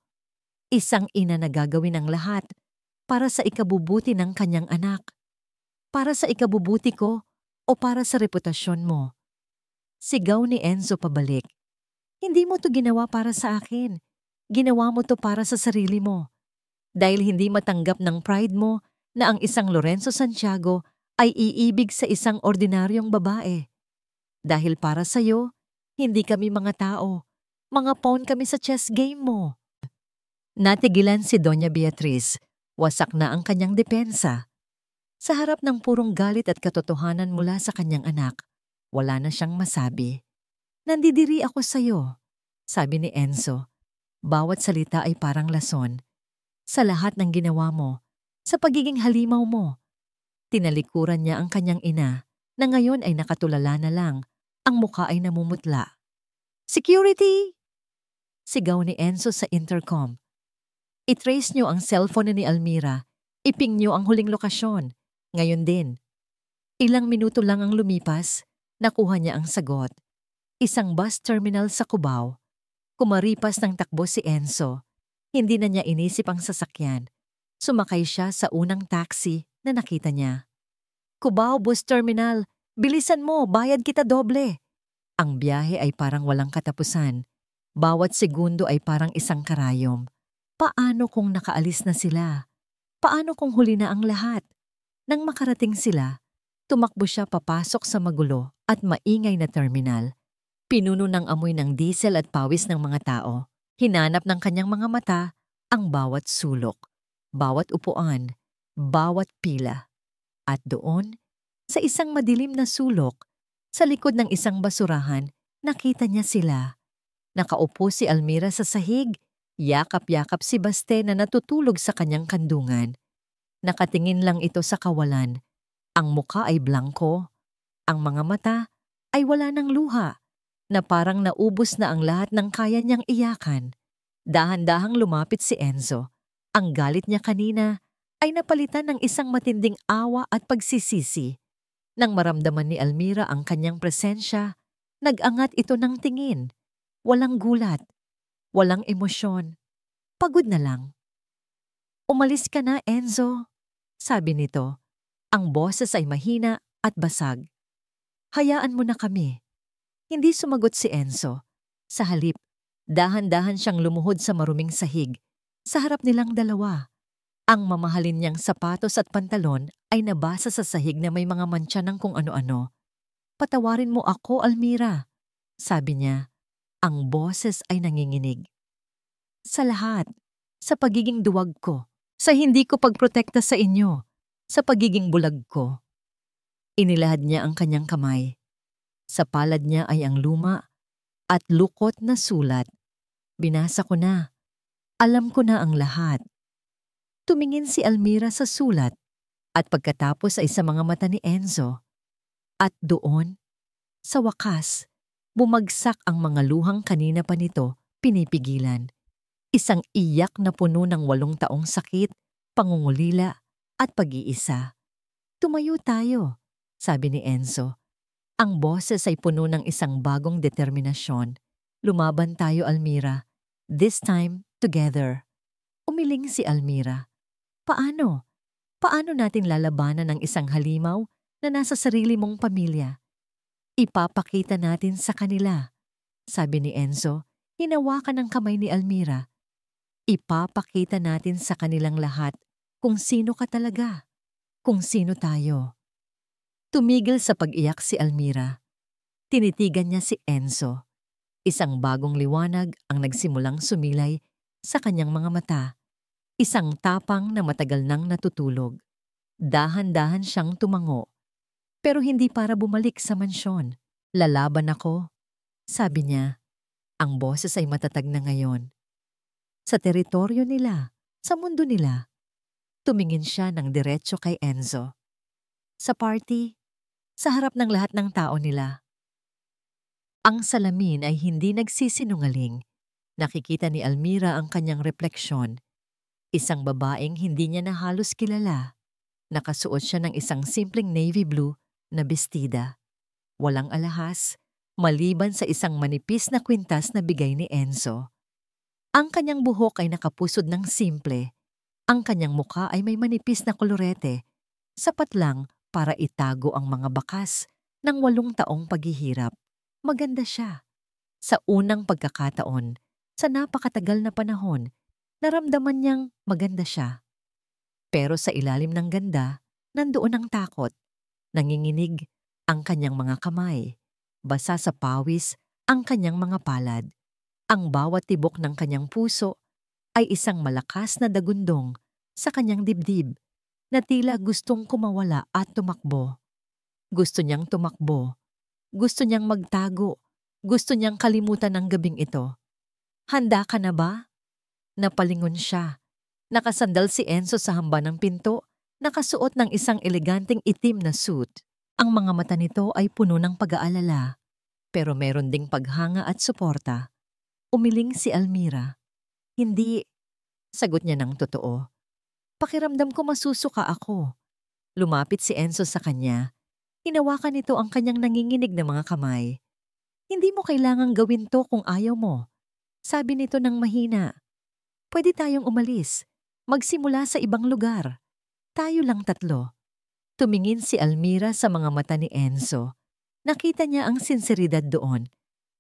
Isang ina na gagawin ang lahat para sa ikabubuti ng kanyang anak. Para sa ikabubuti ko o para sa reputasyon mo. Sigaw ni Enzo pabalik. Hindi mo to ginawa para sa akin. Ginawa mo to para sa sarili mo. Dahil hindi matanggap ng pride mo na ang isang Lorenzo Santiago ay iibig sa isang ordinaryong babae. Dahil para sa'yo, hindi kami mga tao. Mga pawn kami sa chess game mo. Natigilan si Doña Beatriz. Wasak na ang kanyang depensa. Sa harap ng purong galit at katotohanan mula sa kanyang anak, wala na siyang masabi. Nandidiri ako sa'yo, sabi ni Enzo. Bawat salita ay parang lason. Sa lahat ng ginawa mo, sa pagiging halimaw mo. Tinalikuran niya ang kanyang ina na ngayon ay nakatulala na lang. Ang muka ay namumutla. Security! Sigaw ni Enzo sa intercom. I-trace niyo ang cellphone ni Almira. Iping niyo ang huling lokasyon. Ngayon din. Ilang minuto lang ang lumipas, nakuha niya ang sagot. Isang bus terminal sa Cubao. Kumaripas ng takbo si Enzo. Hindi na niya inisip ang sasakyan. Sumakay siya sa unang taxi na nakita niya. Cubao Bus Terminal, bilisan mo, bayad kita doble. Ang biyahe ay parang walang katapusan. Bawat segundo ay parang isang karayom. Paano kung nakaalis na sila? Paano kung huli na ang lahat? Nang makarating sila, tumakbo siya papasok sa magulo at maingay na terminal. Pinuno ng amoy ng diesel at pawis ng mga tao. Hinanap ng kanyang mga mata ang bawat sulok, bawat upuan, bawat pila. At doon, sa isang madilim na sulok, sa likod ng isang basurahan, nakita niya sila. Nakaupo si Almira sa sahig, yakap-yakap si Baste na natutulog sa kanyang kandungan. Nakatingin lang ito sa kawalan. Ang muka ay blangko, ang mga mata ay wala ng luha, na parang naubos na ang lahat ng kaya niyang iyakan. Dahan-dahang lumapit si Enzo. Ang galit niya kanina ay napalitan ng isang matinding awa at pagsisisi. Nang maramdaman ni Almira ang kanyang presensya, nag-angat ito ng tingin. Walang gulat, walang emosyon, pagod na lang. Umalis ka na, Enzo, sabi nito. Ang boses ay mahina at basag. Hayaan mo na kami. Hindi sumagot si Enzo. Sa halip, dahan-dahan siyang lumuhod sa maruming sahig. Sa harap nilang dalawa. Ang mamahalin niyang sapatos at pantalon ay nabasa sa sahig na may mga mantsa ng kung ano-ano. Patawarin mo ako, Almira, sabi niya. Ang boses ay nanginginig. Sa lahat, sa pagiging duwag ko, sa hindi ko pagprotekta sa inyo, sa pagiging bulag ko. Inilahad niya ang kanyang kamay. Sa palad niya ay ang luma at lukot na sulat. Binasa ko na. Alam ko na ang lahat. Tumingin si Almira sa sulat at pagkatapos ay sa mga mata ni Enzo. At doon, sa wakas, bumagsak ang mga luhang kanina pa nito pinipigilan. Isang iyak na puno ng 8 taong sakit, pangungulila at pag-iisa. Tumayo tayo, sabi ni Enzo. Ang boses ay puno ng isang bagong determinasyon. Lumaban tayo, Almira. This time, together. Umiling si Almira. Paano? Paano natin lalabanan ang isang halimaw na nasa sarili mong pamilya? Ipapakita natin sa kanila, sabi ni Enzo, hinawakan ng kamay ni Almira. Ipapakita natin sa kanilang lahat kung sino ka talaga, kung sino tayo. Tumigil sa pag-iyak si Almira. Tinitigan niya si Enzo. Isang bagong liwanag ang nagsimulang sumilay sa kanyang mga mata. Isang tapang na matagal nang natutulog. Dahan-dahan siyang tumango. Pero hindi para bumalik sa mansyon. Lalaban ako, sabi niya. Ang boses ay matatag na ngayon. Sa teritoryo nila, sa mundo nila. Tumingin siya ng diretso kay Enzo. Sa party, sa harap ng lahat ng tao nila. Ang salamin ay hindi nagsisinungaling. Nakikita ni Almira ang kanyang refleksyon. Isang babaeng hindi niya na halos kilala. Nakasuot siya ng isang simpleng navy blue na bestida. Walang alahas, maliban sa isang manipis na kwintas na bigay ni Enzo. Ang kanyang buhok ay nakapusod ng simple. Ang kanyang muka ay may manipis na kolorete. Sapat lang para itago ang mga bakas ng 8 taong paghihirap. Maganda siya. Sa unang pagkakataon, sa napakatagal na panahon, naramdaman niyang maganda siya. Pero sa ilalim ng ganda, nandoon ang takot. Nanginginig ang kanyang mga kamay. Basa sa pawis ang kanyang mga palad. Ang bawat tibok ng kanyang puso ay isang malakas na dagundong sa kanyang dibdib na tila gustong kumawala at tumakbo. Gusto niyang tumakbo. Gusto niyang magtago. Gusto niyang kalimutan ang gabing ito. Handa ka na ba? Napalingon siya. Nakasandal si Enzo sa hamba ng pinto, nakasuot ng isang eleganteng itim na suit. Ang mga mata nito ay puno ng pag-aalala, pero meron ding paghanga at suporta. Umiling si Almira. Hindi, sagot niya ng totoo. Pakiramdam ko masusuka ako. Lumapit si Enzo sa kanya. Hinawakan nito ang kanyang nanginginig na mga kamay. Hindi mo kailangang gawin to kung ayaw mo. Sabi nito ng mahina. Pwede tayong umalis. Magsimula sa ibang lugar. Tayo lang 3. Tumingin si Almira sa mga mata ni Enzo. Nakita niya ang sinseridad doon.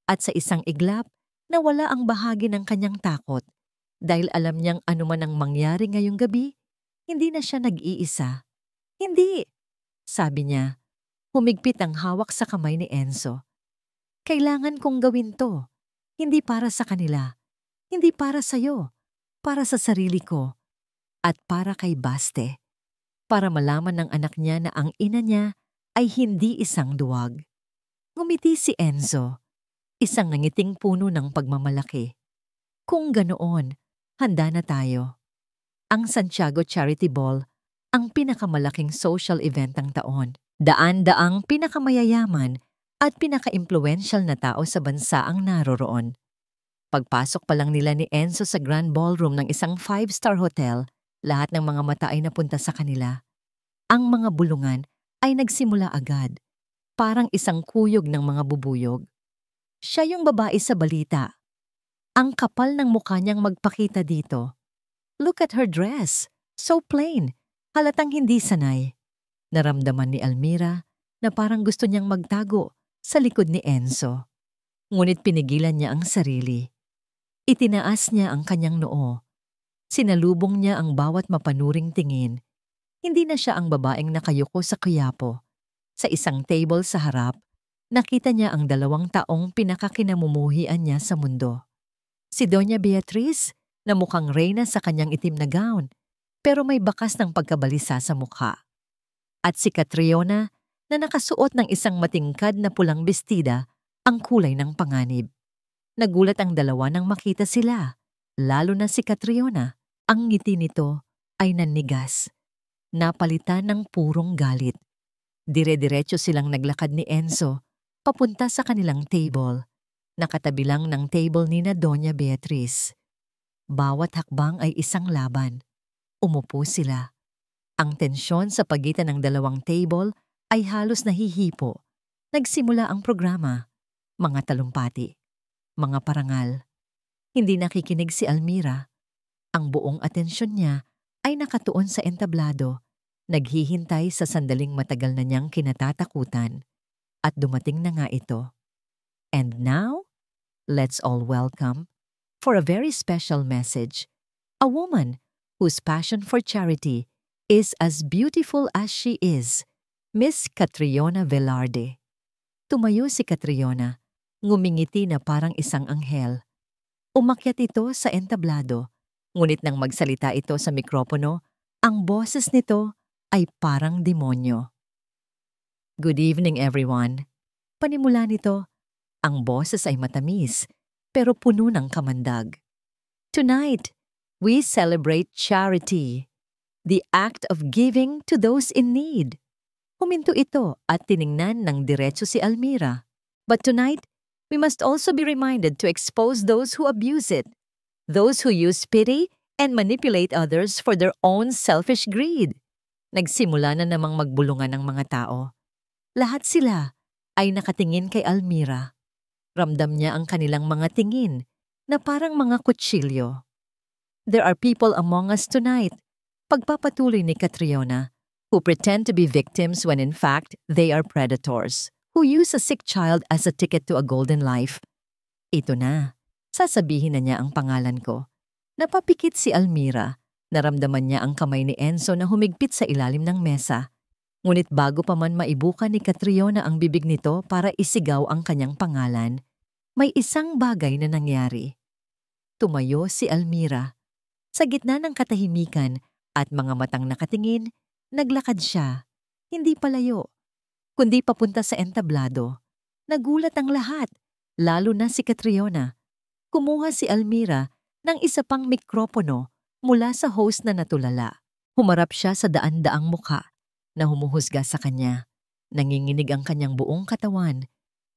At sa isang iglap, nawala ang bahagi ng kanyang takot. Dahil alam niyang anuman ang mangyari ngayong gabi, hindi na siya nag-iisa. Hindi, sabi niya. Humigpit ang hawak sa kamay ni Enzo. Kailangan kong gawin to. Hindi para sa kanila. Hindi para sa'yo. Para sa sarili ko. At para kay Baste. Para malaman ng anak niya na ang ina niya ay hindi isang duwag. Ngumiti si Enzo. Isang nangiting puno ng pagmamalaki. Kung ganoon, handa na tayo. Ang Santiago Charity Ball, ang pinakamalaking social event ng taon. Daan-daang pinakamayayaman at pinaka-impluwensyal na tao sa bansa ang naroroon. Pagpasok pa lang nila ni Enzo sa grand ballroom ng isang 5-star hotel, lahat ng mga mata ay napunta sa kanila. Ang mga bulungan ay nagsimula agad, parang isang kuyog ng mga bubuyog. Siya yung babae sa balita. Ang kapal ng mukha niyang magpakita dito. Look at her dress. So plain. Halatang hindi sanay. Naramdaman ni Almira na parang gusto niyang magtago sa likod ni Enzo. Ngunit pinigilan niya ang sarili. Itinaas niya ang kanyang noo. Sinalubong niya ang bawat mapanuring tingin. Hindi na siya ang babaeng nakayuko sa kuyapo. Sa isang table sa harap, nakita niya ang 2 taong pinakakinamumuhian niya sa mundo. Si Doña Beatriz, na mukhang reyna sa kanyang itim na gown, pero may bakas ng pagkabalisa sa mukha. At si Catriona, na nakasuot ng isang matingkad na pulang bestida, ang kulay ng panganib. Nagulat ang 2 nang makita sila, lalo na si Catriona. Ang ngiti nito ay nannigas. Napalitan ng purong galit. Dire-diretso silang naglakad ni Enzo, papunta sa kanilang table. Nakatabi lang ng table ni na Doña Beatriz. Bawat hakbang ay isang laban. Umupo sila. Ang tensyon sa pagitan ng 2 table ay halos nahihipo. Nagsimula ang programa. Mga talumpati. Mga parangal. Hindi nakikinig si Almira. Ang buong atensyon niya ay nakatuon sa entablado. Naghihintay sa sandaling matagal na niyang kinatatakutan. At dumating na nga ito. And now, let's all welcome, for a very special message, a woman whose passion for charity is as beautiful as she is, Miss Catriona Velarde. Tumayo si Catriona, ngumingiti na parang isang anghel. Umakyat ito sa entablado, ngunit nang magsalita ito sa mikropono, ang boses nito ay parang demonyo. Good evening, everyone. Panimula nito, ang boses ay matamis, pero puno ng kamandag. Tonight, we celebrate charity, the act of giving to those in need. Huminto ito at tiningnan ng diretso si Almira. But tonight, we must also be reminded to expose those who abuse it, those who use pity and manipulate others for their own selfish greed. Nagsimula na namang magbulungan ng mga tao. Lahat sila ay nakatingin kay Almira. Ramdam niya ang kanilang mga tingin na parang mga kutsilyo. There are people among us tonight, pagpapatuloy ni Catriona, who pretend to be victims when in fact they are predators, who use a sick child as a ticket to a golden life. Ito na, sasabihin na niya ang pangalan ko. Napapikit si Almira. Naramdaman niya ang kamay ni Enzo na humigpit sa ilalim ng mesa. Ngunit bago pa man maibuka ni Catriona ang bibig nito para isigaw ang kanyang pangalan, may isang bagay na nangyari. Tumayo si Almira. Sa gitna ng katahimikan at mga matang nakatingin, naglakad siya. Hindi palayo, kundi papunta sa entablado. Nagulat ang lahat, lalo na si Catriona. Kumuha si Almira ng isa pang mikropono mula sa host na natulala. Humarap siya sa daan-daang mukha na humuhusga sa kanya. Nanginginig ang kanyang buong katawan,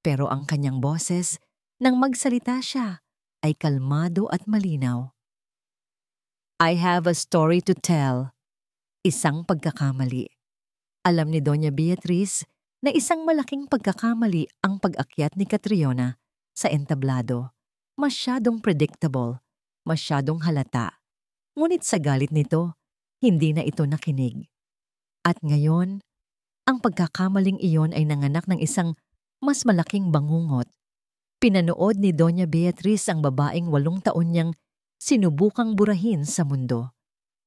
pero ang kanyang boses, nang magsalita siya, ay kalmado at malinaw. I have a story to tell. Isang pagkakamali. Alam ni Doña Beatriz na isang malaking pagkakamali ang pag-akyat ni Catriona sa entablado. Masyadong predictable, masyadong halata. Ngunit sa galit nito, hindi na ito nakinig. At ngayon, ang pagkakamaling iyon ay nanganak ng isang mas malaking bangungot. Pinanood ni Doña Beatriz ang babaeng 8 taon niyang sinubukang burahin sa mundo.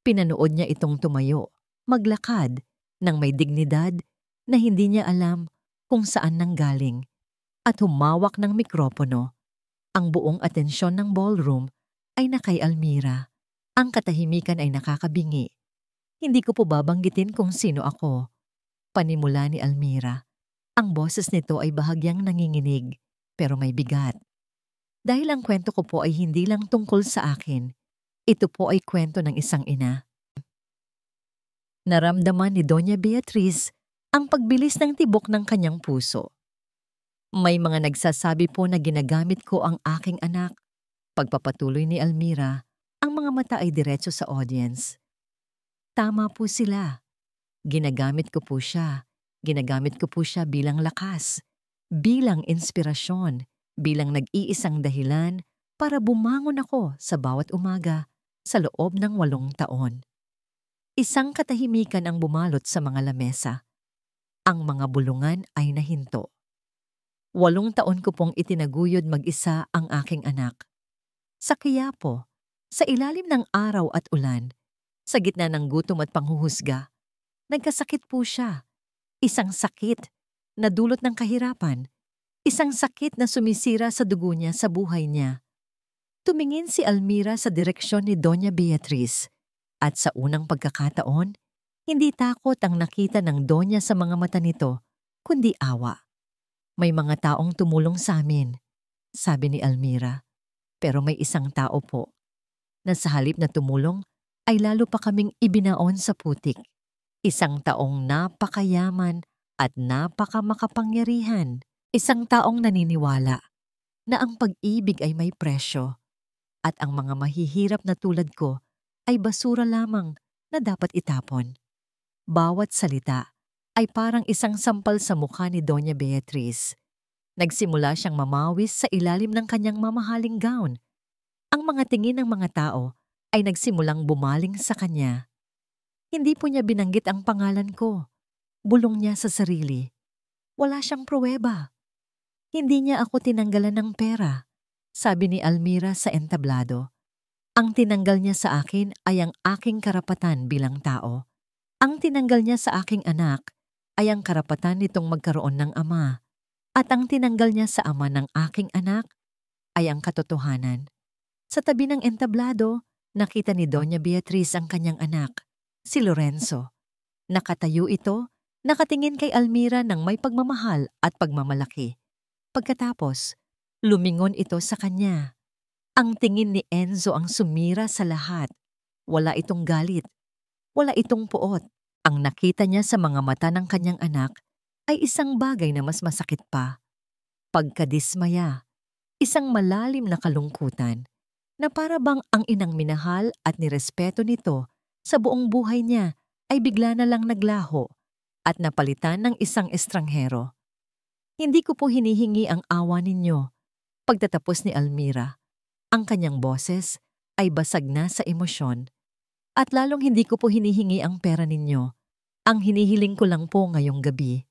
Pinanood niya itong tumayo, maglakad, ng may dignidad na hindi niya alam kung saan nanggaling, at humawak ng mikropono. Ang buong atensyon ng ballroom ay nakay Almira. Ang katahimikan ay nakakabingi. Hindi ko po babanggitin kung sino ako. Panimula ni Almira. Ang boses nito ay bahagyang nanginginig, pero may bigat. Dahil ang kwento ko po ay hindi lang tungkol sa akin. Ito po ay kwento ng isang ina. Naramdaman ni Doña Beatriz ang pagbilis ng tibok ng kanyang puso. May mga nagsasabi po na ginagamit ko ang aking anak. Pagpapatuloy ni Almira, ang mga mata ay diretso sa audience. Tama po sila. Ginagamit ko po siya. Ginagamit ko po siya bilang lakas, bilang inspirasyon, bilang nag-iisang dahilan para bumangon ako sa bawat umaga sa loob ng 8 taon. Isang katahimikan ang bumalot sa mga lamesa. Ang mga bulungan ay nahinto. 8 taon ko pong itinaguyod mag-isa ang aking anak. Sa Quiapo, sa ilalim ng araw at ulan, sa gitna ng gutom at panghuhusga, nagkasakit po siya. Isang sakit na dulot ng kahirapan. Isang sakit na sumisira sa dugo niya sa buhay niya. Tumingin si Almira sa direksyon ni Doña Beatriz. At sa unang pagkakataon, hindi takot ang nakita ng Doña sa mga mata nito, kundi awa. May mga taong tumulong sa amin, sabi ni Almira. Pero may isang tao po, na sa halip na tumulong, ay lalo pa kaming ibinaon sa putik. Isang taong napakayaman at napakamakapangyarihan. Isang taong naniniwala na ang pag-ibig ay may presyo at ang mga mahihirap na tulad ko ay basura lamang na dapat itapon. Bawat salita ay parang isang sampal sa mukha ni Doña Beatriz. Nagsimula siyang mamawis sa ilalim ng kanyang mamahaling gown. Ang mga tingin ng mga tao ay nagsimulang bumaling sa kanya. Hindi po niya binanggit ang pangalan ko. Bulong niya sa sarili. Wala siyang pruweba. Hindi niya ako tinanggalan ng pera, sabi ni Almira sa entablado. Ang tinanggal niya sa akin ay ang aking karapatan bilang tao. Ang tinanggal niya sa aking anak ay ang karapatan nitong magkaroon ng ama. At ang tinanggal niya sa ama ng aking anak ay ang katotohanan. Sa tabi ng entablado, nakita ni Doña Beatriz ang kanyang anak, si Lorenzo. Nakatayo ito, nakatingin kay Almira ng may pagmamahal at pagmamalaki. Pagkatapos, lumingon ito sa kanya. Ang tingin ni Enzo ang sumira sa lahat. Wala itong galit. Wala itong puot. Ang nakita niya sa mga mata ng kanyang anak ay isang bagay na mas masakit pa. Pagkadismaya, isang malalim na kalungkutan. na para bang ang inang minahal at nirespeto nito sa buong buhay niya ay bigla na lang naglaho at napalitan ng isang estranghero. Hindi ko po hinihingi ang awa ninyo. Pagtatapos ni Almira, ang kanyang boses ay basag na sa emosyon. At lalong hindi ko po hinihingi ang pera ninyo. Ang hinihiling ko lang po ngayong gabi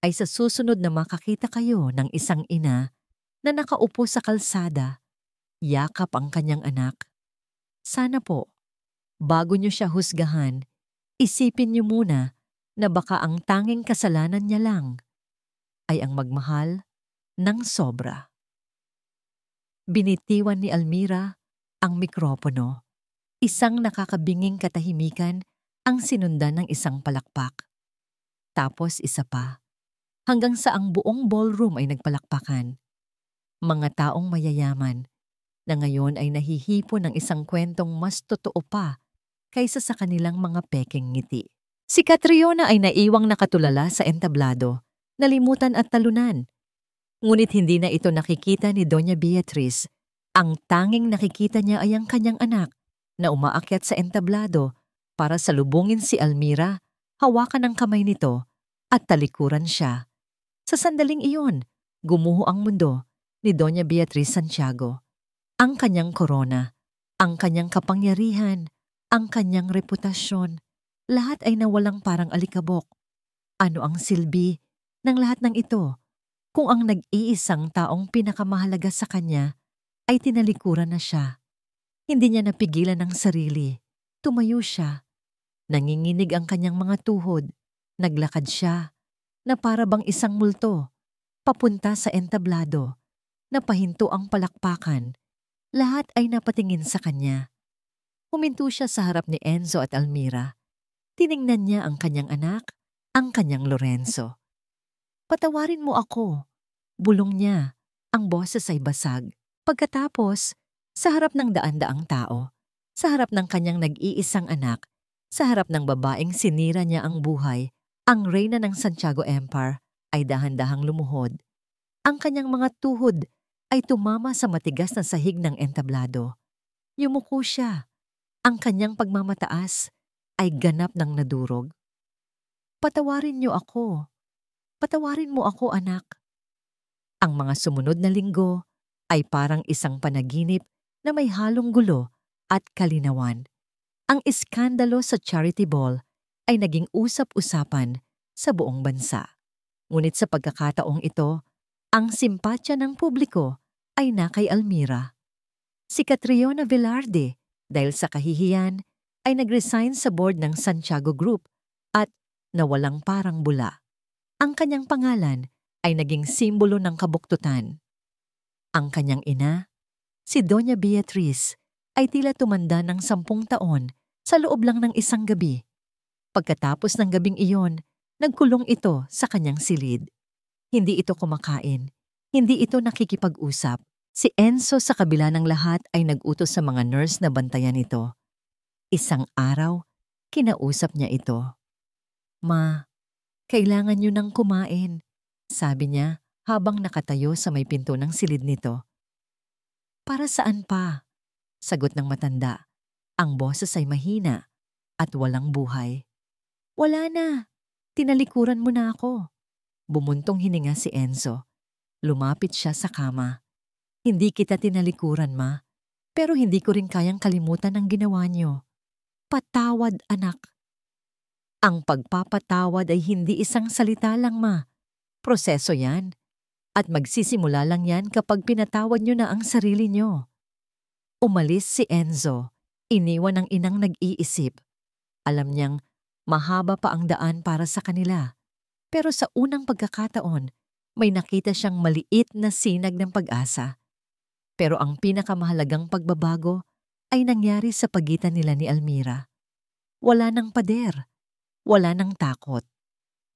ay sa susunod na makakita kayo ng isang ina na nakaupo sa kalsada, yakap ang kanyang anak. Sana po, bago nyo siya husgahan, isipin nyo muna na baka ang tanging kasalanan niya lang ay ang magmahal ng sobra. Binitiwan ni Almira ang mikropono. Isang nakakabinging katahimikan ang sinundan ng isang palakpak. Tapos isa pa, hanggang sa ang buong ballroom ay nagpalakpakan. Mga taong mayayaman na ngayon ay nahihipo ng isang kwentong mas totoo pa kaysa sa kanilang mga peking ngiti. Si Catriona ay naiwang nakatulala sa entablado, nalimutan at talunan. Ngunit hindi na ito nakikita ni Doña Beatriz. Ang tanging nakikita niya ay ang kanyang anak na umaakyat sa entablado para salubungin si Almira, hawakan ang kamay nito at talikuran siya. Sa sandaling iyon, gumuho ang mundo ni Doña Beatriz Santiago. Ang kanyang korona, ang kanyang kapangyarihan, ang kanyang reputasyon, lahat ay nawalang parang alikabok. Ano ang silbi ng lahat ng ito kung ang nag-iisang taong pinakamahalaga sa kanya ay tinalikuran na siya? Hindi niya napigilan ang sarili. Tumayo siya. Nanginginig ang kanyang mga tuhod. Naglakad siya na para bang isang multo. Papunta sa entablado. Napahinto ang palakpakan. Lahat ay napatingin sa kanya. Huminto siya sa harap ni Enzo at Almira. Tiningnan niya ang kanyang anak, ang kanyang Lorenzo. "Patawarin mo ako," bulong niya. Ang boses ay basag. Pagkatapos, sa harap ng daan-daang tao, sa harap ng kanyang nag-iisang anak, sa harap ng babaeng sinira niya ang buhay, ang reyna ng Santiago Empire ay dahan-dahang lumuhod. Ang kanyang mga tuhod ay tumama sa matigas na sahig ng entablado. Yumuko siya. Ang kanyang pagmamataas ay ganap ng nadurog. "Patawarin niyo ako. Patawarin mo ako, anak." Ang mga sumunod na linggo ay parang isang panaginip na may halong gulo at kalinawan. Ang iskandalo sa charity ball ay naging usap-usapan sa buong bansa. Ngunit sa pagkakataong ito, ang simpatya ng publiko ay na kay Almira. Si Catriona Velarde, dahil sa kahihiyan, ay nag-resign sa board ng Santiago Group at nawalang parang bula. Ang kanyang pangalan ay naging simbolo ng kabuktutan. Ang kanyang ina, si Doña Beatriz, ay tila tumanda ng 10 taon sa loob lang ng isang gabi. Pagkatapos ng gabing iyon, nagkulong ito sa kanyang silid. Hindi ito kumakain, hindi ito nakikipag-usap. Si Enzo sa kabila ng lahat ay nag-utos sa mga nurse na bantayan ito. Isang araw, kinausap niya ito. "Ma, kailangan niyo nang kumain," sabi niya habang nakatayo sa may pinto ng silid nito. "Para saan pa?" sagot ng matanda. Ang boses ay mahina at walang buhay. "Wala na. Tinalikuran mo na ako." Bumuntong hininga si Enzo. Lumapit siya sa kama. "Hindi kita tinalikuran, ma. Pero hindi ko rin kayang kalimutan ang ginawa niyo. Patawad, anak." Ang pagpapatawad ay hindi isang salita lang, ma. Proseso yan. At magsisimula lang yan kapag pinatawad niyo na ang sarili niyo. Umalis si Enzo. Iniwan ang inang nag-iisip. Alam niyang mahaba pa ang daan para sa kanila. Pero sa unang pagkakataon, may nakita siyang maliit na sinag ng pag-asa. Pero ang pinakamahalagang pagbabago ay nangyari sa pagitan nila ni Almira. Wala nang pader. Wala nang takot.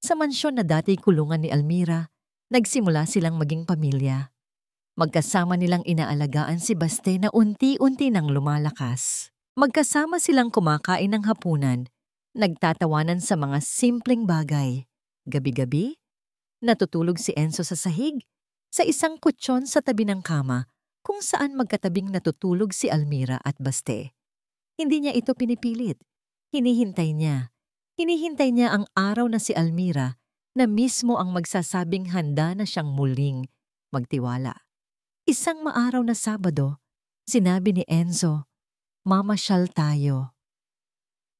Sa mansyon na dati kulungan ni Almira, nagsimula silang maging pamilya. Magkasama nilang inaalagaan si Baste na unti-unti nang lumalakas. Magkasama silang kumakain ng hapunan, nagtatawanan sa mga simpleng bagay. Gabi-gabi, natutulog si Enzo sa sahig, sa isang kutsyon sa tabi ng kama, kung saan magkatabing natutulog si Almira at Baste. Hindi niya ito pinipilit. Hinihintay niya. Hinihintay niya ang araw na si Almira na mismo ang magsasabing handa na siyang muling magtiwala. Isang maaraw na Sabado, sinabi ni Enzo, "Mamasyal tayo."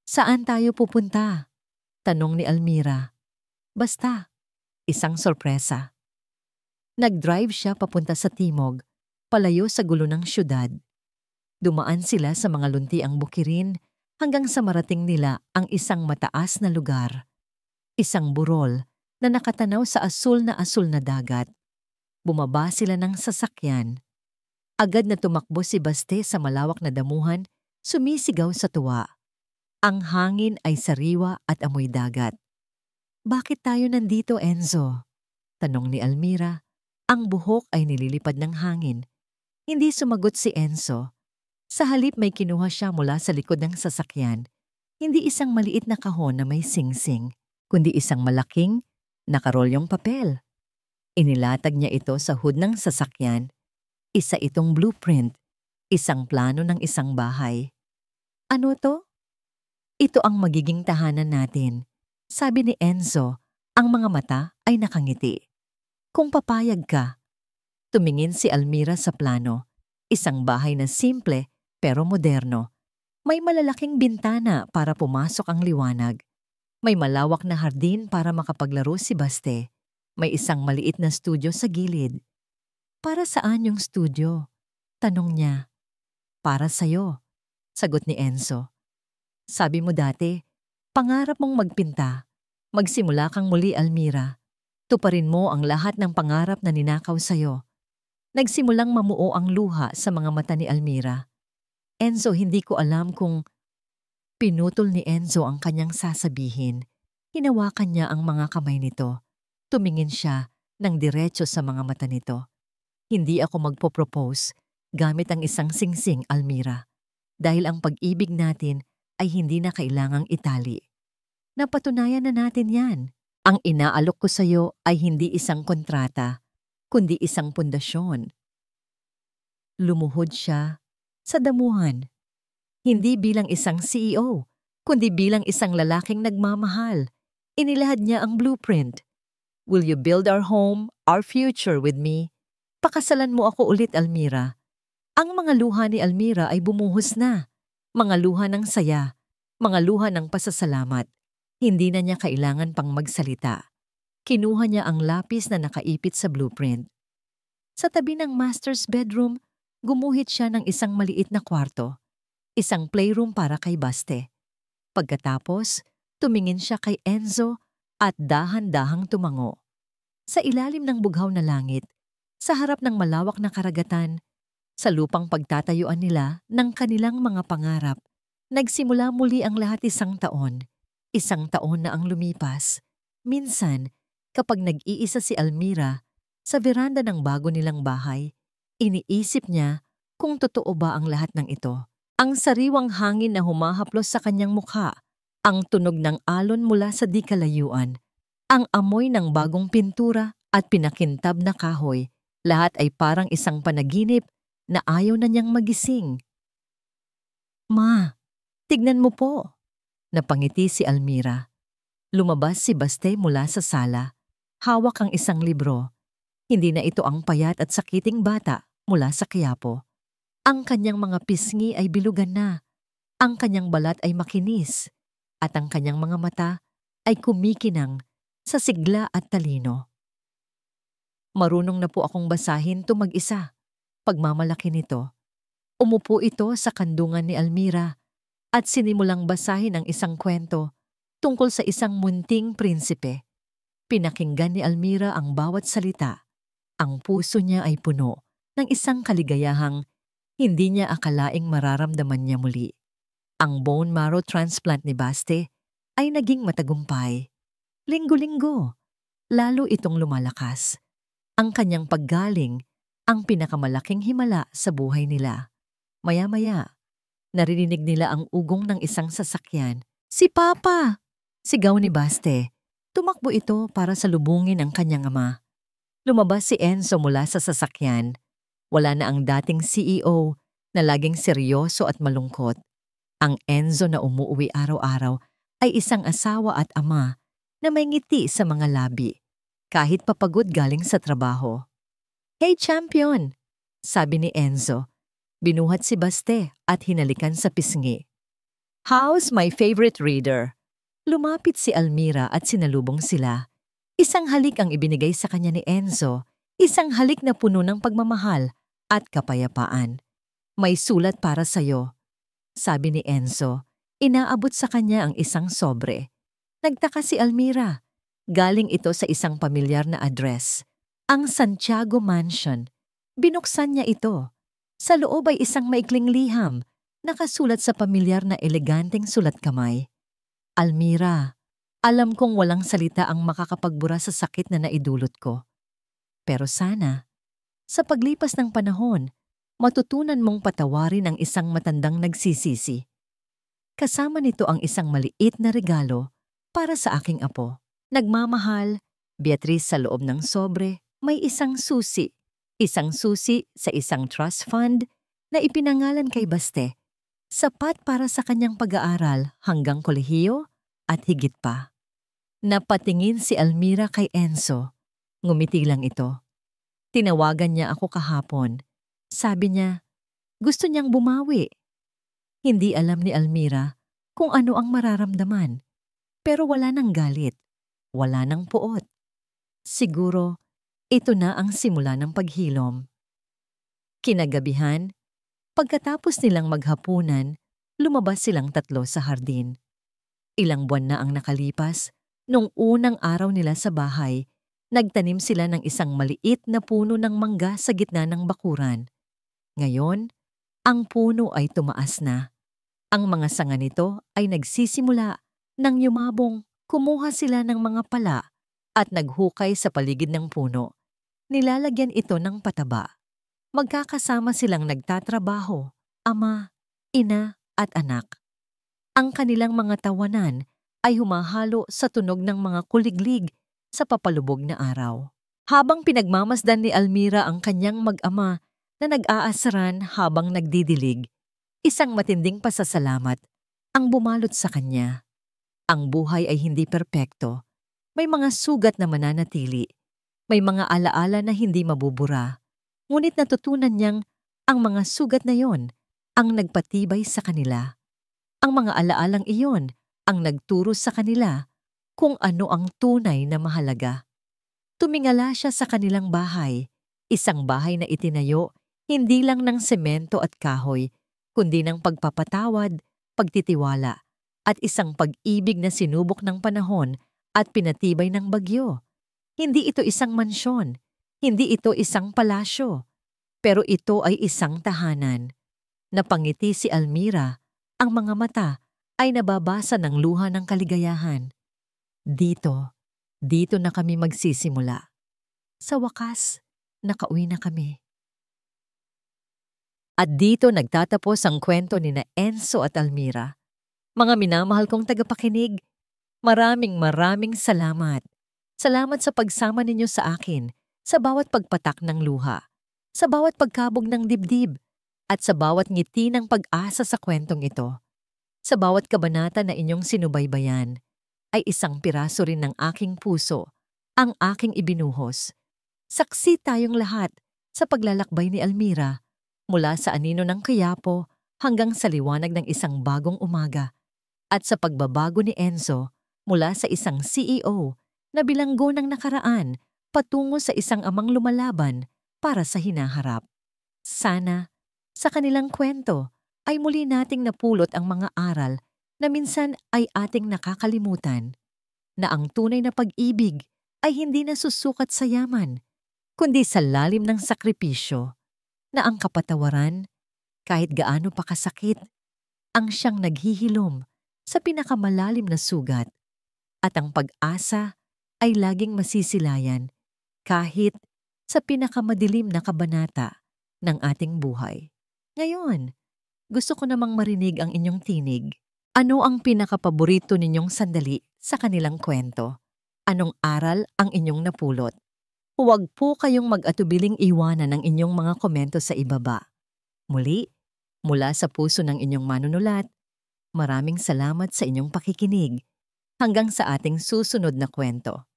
"Saan tayo pupunta?" tanong ni Almira. "Basta." Isang sorpresa. Nag-drive siya papunta sa timog, palayo sa gulo ng syudad. Dumaan sila sa mga luntiang bukirin hanggang sa marating nila ang isang mataas na lugar. Isang burol na nakatanaw sa asul na dagat. Bumaba sila ng sasakyan. Agad na tumakbo si Baste sa malawak na damuhan, sumisigaw sa tuwa. Ang hangin ay sariwa at amoy dagat. "Bakit tayo nandito, Enzo?" tanong ni Almira. Ang buhok ay nililipad ng hangin. Hindi sumagot si Enzo. Sa halip may kinuha siya mula sa likod ng sasakyan. Hindi isang maliit na kahon na may singsing, kundi isang malaking, nakarolyong papel. Inilatag niya ito sa hood ng sasakyan. Isa itong blueprint, isang plano ng isang bahay. "Ano to?" "Ito ang magiging tahanan natin," sabi ni Enzo. Ang mga mata ay nakangiti. "Kung papayag ka." Tumingin si Almira sa plano. Isang bahay na simple pero moderno. May malalaking bintana para pumasok ang liwanag. May malawak na hardin para makapaglaro si Baste. May isang maliit na studio sa gilid. "Para saan yung studio?" tanong niya. "Para sa'yo," sagot ni Enzo. "Sabi mo dati, pangarap mong magpinta. Magsimula kang muli, Almira. Tuparin mo ang lahat ng pangarap na ninakaw sa'yo." Nagsimulang mamuo ang luha sa mga mata ni Almira. "Enzo, hindi ko alam kung..." Pinutol ni Enzo ang kanyang sasabihin. Hinawakan niya ang mga kamay nito. Tumingin siya ng diretso sa mga mata nito. "Hindi ako magpo-propose gamit ang isang singsing, Almira. Dahil ang pag-ibig natin ay hindi na kailangang itali. Napatunayan na natin yan. Ang inaalok ko sa'yo ay hindi isang kontrata, kundi isang pundasyon." Lumuhod siya sa damuhan. Hindi bilang isang CEO, kundi bilang isang lalaking nagmamahal. Inilahad niya ang blueprint. "Will you build our home, our future with me? Pakasalan mo ako ulit, Almira." Ang mga luha ni Almira ay bumuhos na. Mga luha ng saya, mga luha ng pasasalamat. Hindi na niya kailangan pang magsalita. Kinuha niya ang lapis na nakaipit sa blueprint. Sa tabi ng master's bedroom, gumuhit siya ng isang maliit na kwarto. Isang playroom para kay Baste. Pagkatapos, tumingin siya kay Enzo at dahan-dahang tumango. Sa ilalim ng bughaw na langit, sa harap ng malawak na karagatan, sa lupang pagtatayuan nila ng kanilang mga pangarap, nagsimula muli ang lahat isang taon. Isang taon na ang lumipas. Minsan, kapag nag-iisa si Almira sa veranda ng bago nilang bahay, iniisip niya kung totoo ba ang lahat ng ito. Ang sariwang hangin na humahaplos sa kanyang mukha, ang tunog ng alon mula sa di kalayuan, ang amoy ng bagong pintura at pinakintab na kahoy, lahat ay parang isang panaginip na ayaw na niyang magising. "Ma, tignan mo po." Napangiti si Almira. Lumabas si Baste mula sa sala. Hawak ang isang libro. Hindi na ito ang payat at sakiting bata mula sa Quiapo. Ang kanyang mga pisngi ay bilugan na. Ang kanyang balat ay makinis. At ang kanyang mga mata ay kumikinang sa sigla at talino. "Marunong na po akong basahin to mag-isa." Pagmamalaki nito. Umupo ito sa kandungan ni Almira at sinimulang basahin ang isang kwento tungkol sa isang munting prinsipe. Pinakinggan ni Almira ang bawat salita. Ang puso niya ay puno ng isang kaligayahang hindi niya akalaing mararamdaman niya muli. Ang bone marrow transplant ni Baste ay naging matagumpay. Linggo-linggo, lalo itong lumalakas. Ang kanyang paggaling, ang pinakamalaking himala sa buhay nila. Maya-maya, narinig nila ang ugong ng isang sasakyan. "Si Papa!" Sigaw ni Baste. Tumakbo ito para salubungin ang kanyang ama. Lumabas si Enzo mula sa sasakyan. Wala na ang dating CEO na laging seryoso at malungkot. Ang Enzo na umuuwi araw-araw ay isang asawa at ama na may ngiti sa mga labi, kahit papagod galing sa trabaho. "Hey champion!" sabi ni Enzo. Binuhat si Baste at hinalikan sa pisngi. "How's my favorite reader?" Lumapit si Almira at sinalubong sila. Isang halik ang ibinigay sa kanya ni Enzo, isang halik na puno ng pagmamahal at kapayapaan. "May sulat para sa'yo," sabi ni Enzo. Inaabot sa kanya ang isang sobre. Nagtaka si Almira. Galing ito sa isang pamilyar na address, ang Santiago Mansion. Binuksan niya ito. Sa loob ay isang maikling liham, nakasulat sa pamilyar na eleganteng sulat kamay. "Almira, alam kong walang salita ang makakapagbura sa sakit na naidulot ko. Pero sana, sa paglipas ng panahon, matutunan mong patawarin ang isang matandang nagsisisi. Kasama nito ang isang maliit na regalo para sa aking apo. Nagmamahal, Beatrice." Sa loob ng sobre, may isang susi. Isang susi sa isang trust fund na ipinangalan kay Baste. Sapat para sa kanyang pag-aaral hanggang kolehiyo at higit pa. Napatingin si Almira kay Enzo. Ngumiti lang ito. Tinawagan niya ako kahapon. Sabi niya, gusto niyang bumawi. Hindi alam ni Almira kung ano ang mararamdaman. Pero wala nang galit. Wala nang puot. Siguro, ito na ang simula ng paghilom. Kinagabihan, pagkatapos nilang maghapunan, lumabas silang tatlo sa hardin. Ilang buwan na ang nakalipas, nung unang araw nila sa bahay, nagtanim sila ng isang maliit na puno ng mangga sa gitna ng bakuran. Ngayon, ang puno ay tumaas na. Ang mga sanga nito ay nagsisimula nang yumabong. Kumuha sila ng mga pala at naghukay sa paligid ng puno. Nilalagyan ito ng pataba. Magkakasama silang nagtatrabaho, ama, ina at anak. Ang kanilang mga tawanan ay humahalo sa tunog ng mga kuliglig sa papalubog na araw. Habang pinagmamasdan ni Almira ang kanyang mag-ama na nag-aasaran habang nagdidilig, isang matinding pasasalamat ang bumalot sa kanya. Ang buhay ay hindi perpekto. May mga sugat na mananatili. May mga alaala na hindi mabubura. Ngunit natutunan niyang ang mga sugat na yon ang nagpatibay sa kanila. Ang mga alaalang iyon ang nagturo sa kanila kung ano ang tunay na mahalaga. Tumingala siya sa kanilang bahay, isang bahay na itinayo hindi lang ng semento at kahoy, kundi ng pagpapatawad, pagtitiwala, at isang pag-ibig na sinubok ng panahon at pinatibay ng bagyo. Hindi ito isang mansyon, hindi ito isang palasyo, pero ito ay isang tahanan. Napangiti si Almira, ang mga mata ay nababasa ng luha ng kaligayahan. Dito na kami magsisimula. Sa wakas, nakauwi na kami. At dito nagtatapos ang kwento ni na Enzo at Almira. Mga minamahal kong tagapakinig, maraming salamat. Salamat sa pagsama ninyo sa akin, sa bawat pagpatak ng luha, sa bawat pagkabog ng dibdib, at sa bawat ngiti ng pag-asa sa kwentong ito. Sa bawat kabanata na inyong sinubaybayan, ay isang piraso rin ng aking puso, ang aking ibinuhos. Saksi tayong lahat sa paglalakbay ni Almira, mula sa anino ng Quiapo hanggang sa liwanag ng isang bagong umaga, at sa pagbabago ni Enzo mula sa isang CEO na bilanggo ng nakaraan patungo sa isang amang lumalaban para sa hinaharap. Sana, sa kanilang kwento, ay muli nating napulot ang mga aral na minsan ay ating nakakalimutan, na ang tunay na pag-ibig ay hindi nasusukat sa yaman, kundi sa lalim ng sakripisyo, na ang kapatawaran, kahit gaano pa kasakit, ang siyang naghihilom sa pinakamalalim na sugat, at ang pag-asa ay laging masisilayan kahit sa pinakamadilim na kabanata ng ating buhay. Ngayon, gusto ko namang marinig ang inyong tinig. Ano ang pinakapaborito ninyong sandali sa kanilang kwento? Anong aral ang inyong napulot? Huwag po kayong mag-atubiling iwanan ang inyong mga komento sa ibaba. Muli, mula sa puso ng inyong manunulat, maraming salamat sa inyong pakikinig. Hanggang sa ating susunod na kwento.